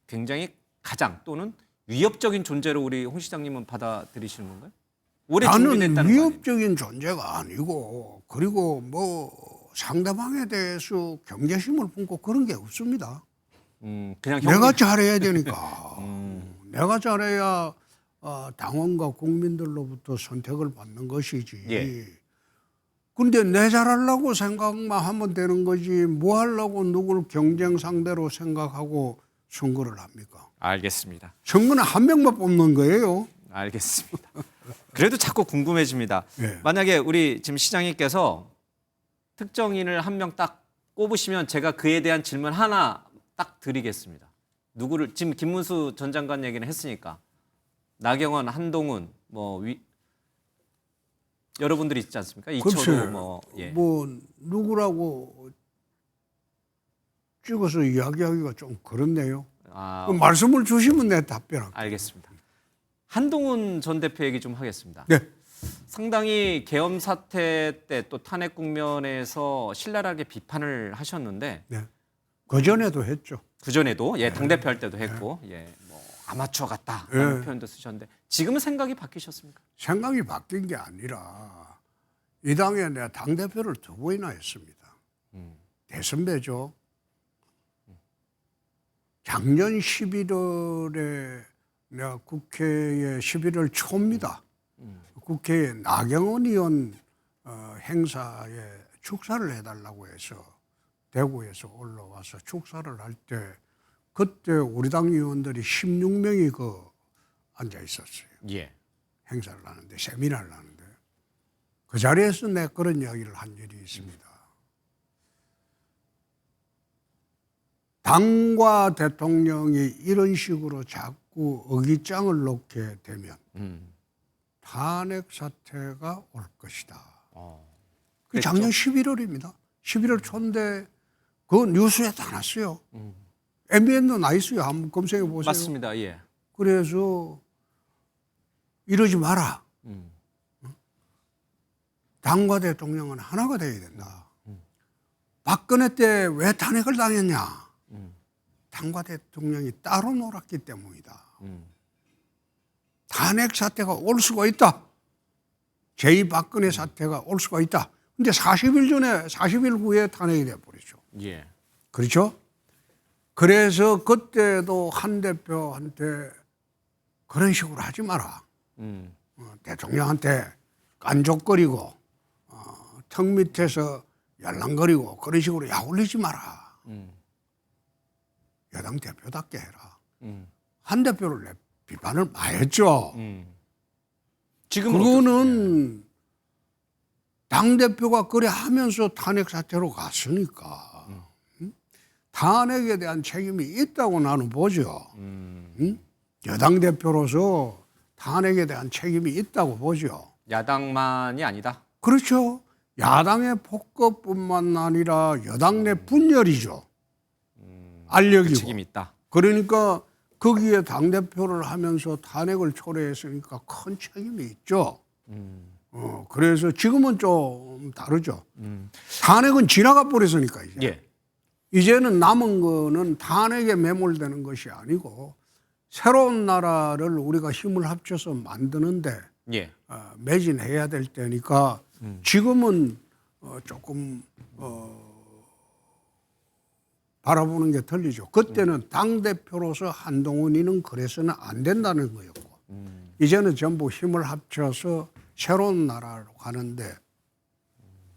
굉장히 가장 또는 위협적인 존재로 우리 홍 시장님은 받아들이시는 건가요? 오래 나는 준비됐다는 위협적인 존재가 아니고 그리고 뭐 상대방에 대해서 경계심을 품고 그런 게 없습니다. 그냥 내가 잘해야 되니까. 내가 잘해야 당원과 국민들로부터 선택을 받는 것이지. 예. 근데 내 잘하려고 생각만 하면 되는 거지 뭐 하려고 누굴 경쟁 상대로 생각하고 선거를 합니까? 알겠습니다. 선거는 한 명만 뽑는 거예요. 알겠습니다. 그래도 자꾸 궁금해집니다. 예. 만약에 우리 지금 시장님께서 특정인을 한 명 딱 꼽으시면 제가 그에 대한 질문 하나 딱 드리겠습니다. 누구를 지금 김문수 전 장관 얘기는 했으니까 나경원, 한동훈 여러분들이 있지 않습니까? 이철우 뭐 누구라고 찍어서 이야기하기가 좀 그렇네요. 말씀을 주시면 내 답변할게요. 알겠습니다. 한동훈 전 대표 얘기 좀 하겠습니다. 네. 상당히 계엄 사태 때 또 탄핵 국면에서 신랄하게 비판을 하셨는데 네. 그 전에도 했죠. 그 전에도 당 대표 할 때도 했고 뭐 아마추어 같다라는 표현도 쓰셨는데 지금은 생각이 바뀌셨습니까? 생각이 바뀐 게 아니라 이 당에 내가 당 대표를 2번이나 했습니다. 대선배죠. 작년 11월에 내가 국회에 11월 초입니다. 국회에 나경원 의원 행사에 축사를 해달라고 해서 대구에서 올라와서 축사를 할 때 그때 우리 당 의원들이 16명이 앉아 있었어요. 예. 행사를 하는데 세미나를 하는데 그 자리에서 내 그런 이야기를 한 적이 있습니다. 당과 대통령이 이런 식으로 자꾸 의기장을 놓게 되면 탄핵 사태가 올 것이다. 그 작년 11월입니다. 11월 초인데 그 뉴스에 다 났어요. MBN도 나 있어요. 한번 검색해 보세요. 맞습니다. 예. 그래서 이러지 마라. 당과 대통령은 하나가 되어야 된다. 박근혜 때 왜 탄핵을 당했냐? 당과 대통령이 따로 놀았기 때문이다. 탄핵 사태가 올 수가 있다. 제2박근혜 사태가 올 수가 있다. 근데 40일 전에, 40일 후에 탄핵이 돼버리죠. 예. 그렇죠? 그래서 그때도 한 대표한테 그런 식으로 하지 마라. 대통령한테 깐족거리고 턱 밑에서 yar랑거리고 그런 식으로 약올리지 마라. 여당 대표답게 해라. 한 대표를 내 비판을 많이 했죠. 지금은 그거는 당대표가 그래 하면서 탄핵 사태로 갔으니까 탄핵에 대한 책임이 있다고 나는 보죠. 여당 대표로서 탄핵에 대한 책임이 있다고 보죠. 야당만이 아니다. 그렇죠. 야당의 폭거뿐만 아니라 여당 내 분열이죠. 알력이고. 그 책임이 있다. 그러니까 거기에 당대표를 하면서 탄핵을 초래했으니까 큰 책임이 있죠. 그래서 지금은 좀 다르죠. 탄핵은 지나가 버렸으니까 이제. 예. 이제는 남은 거는 탄핵에 매몰되는 것이 아니고 새로운 나라를 우리가 힘을 합쳐서 만드는데 예. 매진해야 될 때니까 지금은 조금 바라보는 게 틀리죠. 그때는 당대표로서 한동훈이는 그래서는 안 된다는 거였고 이제는 전부 힘을 합쳐서 새로운 나라로 가는데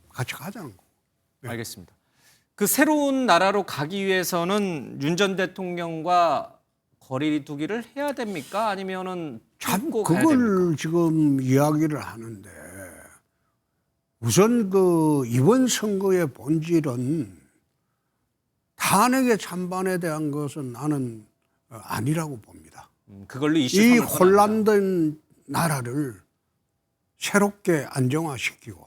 같이 가자는 거고. 네. 알겠습니다. 그 새로운 나라로 가기 위해서는 윤 전 대통령과 거리 두기를 해야 됩니까? 아니면은 참고 가야 됩니까? 그걸 지금 이야기를 하는데 우선 그 이번 선거의 본질은 탄핵의 찬반에 대한 것은 나는 아니라고 봅니다. 그걸로 이 혼란된 나라를 새롭게 안정화시키고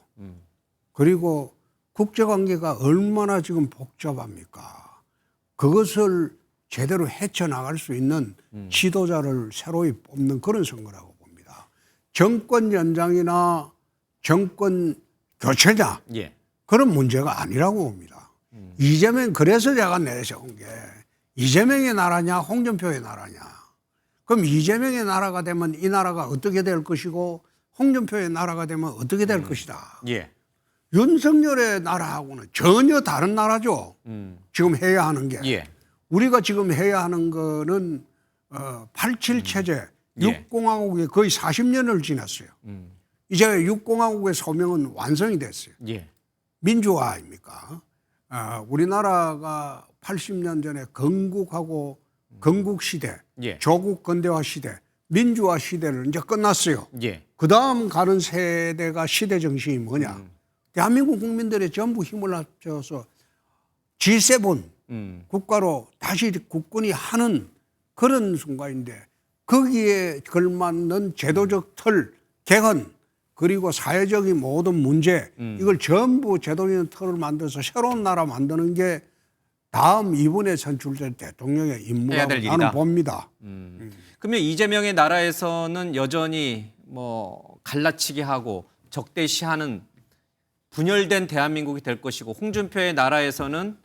그리고 국제관계가 얼마나 지금 복잡합니까? 그것을 제대로 헤쳐나갈 수 있는 지도자를 새로이 뽑는 그런 선거라고 봅니다. 정권 연장이나 정권 교체냐 예. 그런 문제가 아니라고 봅니다. 이재명 그래서 제가 내세운 게 이재명의 나라냐 홍준표의 나라냐. 그럼 이재명의 나라가 되면 이 나라가 어떻게 될 것이고 홍준표의 나라가 되면 어떻게 될 것이다. 예. 윤석열의 나라하고는 전혀 다른 나라죠. 지금 해야 하는 게. 예. 우리가 지금 해야 하는 거는 87 체제, 예. 6공화국이 거의 40년을 지났어요. 이제 6공화국의 소명은 완성이 됐어요. 예. 민주화입니까? 우리나라가 80년 전에 건국하고 건국 시대, 예. 조국 근대화 시대, 민주화 시대를 이제 끝났어요. 예. 그 다음 가는 세대가 시대 정신이 뭐냐? 대한민국 국민들의 전부 힘을 합쳐서 G7 국가로 다시 국군이 하는 그런 순간인데 거기에 걸맞는 제도적 틀, 개헌 그리고 사회적인 모든 문제 이걸 전부 제도적인 틀을 만들어서 새로운 나라 만드는 게 다음 이번에 선출될 대통령의 임무라고 나는 봅니다. 그러면 이재명의 나라에서는 여전히 뭐 갈라치기 하고 적대시하는 분열된 대한민국이 될 것이고 홍준표의 나라에서는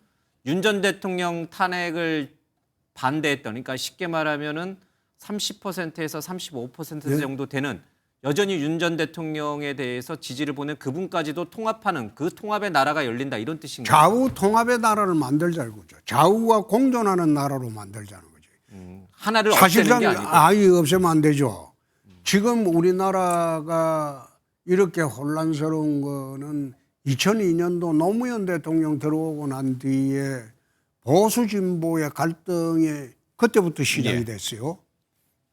윤 전 대통령 탄핵을 반대했던 그러니까 쉽게 말하면은 30%에서 35% 정도 되는 여전히 윤 전 대통령에 대해서 지지를 보낸 그분까지도 통합하는 그 통합의 나라가 열린다 이런 뜻인가요? 좌우 통합의 나라를 만들자는 거죠. 좌우가 공존하는 나라로 만들자는 거죠. 하나를 없애는 게 아니고. 아예 없애면 안 되죠. 지금 우리나라가 이렇게 혼란스러운 거는 2002년도 노무현 대통령 들어오고 난 뒤에 보수 진보의 갈등이 그때부터 시작이 됐어요.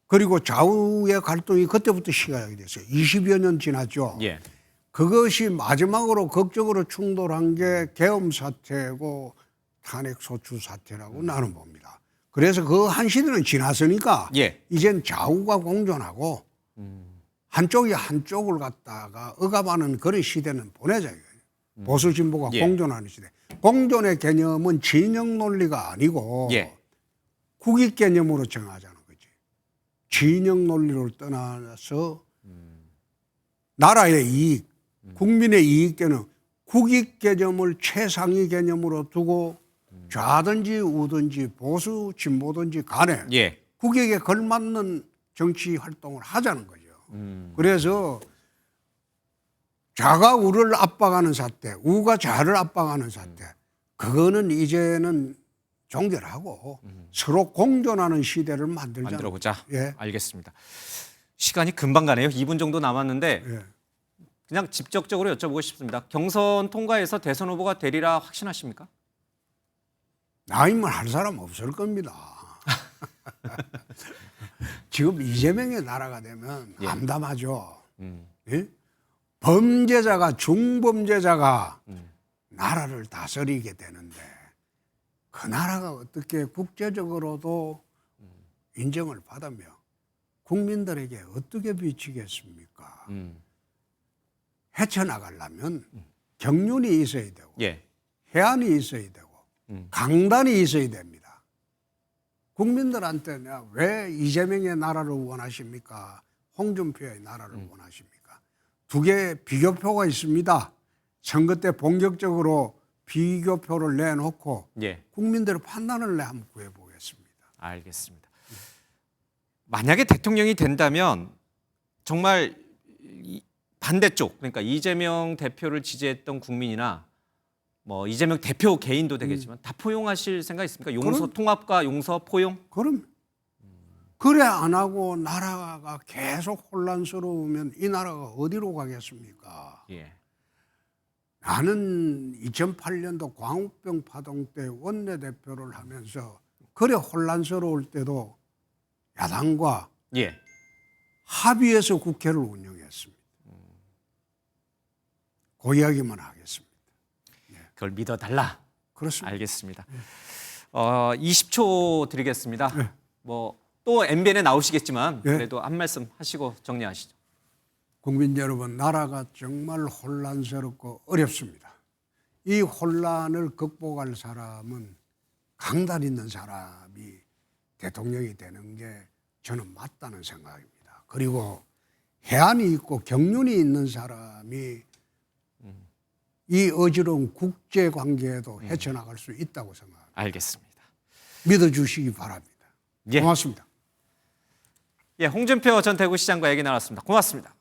그리고 좌우의 갈등이 그때부터 시작이 됐어요. 20여 년 지났죠. 예. 그것이 마지막으로 극적으로 충돌한 게 계엄 사태고 탄핵 소추 사태라고 나는 봅니다. 그래서 그 한 시대는 지났으니까 예. 이젠 좌우가 공존하고 한쪽이 한쪽을 갖다가 억압하는 그런 시대는 보내자 이거예요. 보수 진보가 예. 공존하는 시대. 공존의 개념은 진영 논리가 아니고 예. 국익 개념으로 정하자는 거지. 진영 논리를 떠나서 나라의 이익, 국민의 이익께는 국익 개념을 최상위 개념으로 두고 좌든지 우든지 보수 진보든지 간에 예. 국익에 걸맞는 정치 활동을 하자는 거죠. 그래서 좌가 우를 압박하는 사태, 우가 좌를 압박하는 사태, 그거는 이제는 종결하고 서로 공존하는 시대를 만들어보자. 예. 알겠습니다. 시간이 금방 가네요. 2분 정도 남았는데 예. 그냥 직접적으로 여쭤보고 싶습니다. 경선 통과해서 대선 후보가 되리라 확신하십니까? 나이면 할 사람 없을 겁니다. 지금 이재명의 나라가 되면 예. 암담하죠. 예? 범죄자가 중범죄자가 나라를 다스리게 되는데 그 나라가 어떻게 국제적으로도 인정을 받으며 국민들에게 어떻게 비치겠습니까? 헤쳐나가려면 경륜이 있어야 되고 예. 해안이 있어야 되고 강단이 있어야 됩니다. 국민들한테 내가 왜 이재명의 나라를 원하십니까? 홍준표의 나라를 원하십니까? 두 개의 비교표가 있습니다. 선거 때 본격적으로 비교표를 내놓고 예. 국민들의 판단을 한번 구해보겠습니다. 알겠습니다. 만약에 대통령이 된다면 정말 반대쪽, 그러니까 이재명 대표를 지지했던 국민이나 뭐 이재명 대표 개인도 되겠지만 다 포용하실 생각 있습니까? 용서 그럼. 통합과 용서 포용? 그럼 그래 안 하고 나라가 계속 혼란스러우면 이 나라가 어디로 가겠습니까? 예. 나는 2008년도 광우병 파동 때 원내대표를 하면서 그래 혼란스러울 때도 야당과 예. 합의해서 국회를 운영했습니다. 그 이야기만 하겠습니다. 그걸 믿어달라. 그렇습니다. 알겠습니다. 20초 드리겠습니다. 뭐 또 MBN에 나오시겠지만 그래도 한 말씀 하시고 정리하시죠. 국민 여러분, 나라가 정말 혼란스럽고 어렵습니다. 이 혼란을 극복할 사람은 강단 있는 사람이 대통령이 되는 게 저는 맞다는 생각입니다. 그리고 해안이 있고 경륜이 있는 사람이 이 어지러운 국제관계에도 헤쳐나갈 수 있다고 생각합니다. 알겠습니다. 믿어주시기 바랍니다. 예. 고맙습니다. 예, 홍준표 전 대구시장과 얘기 나눴습니다. 고맙습니다.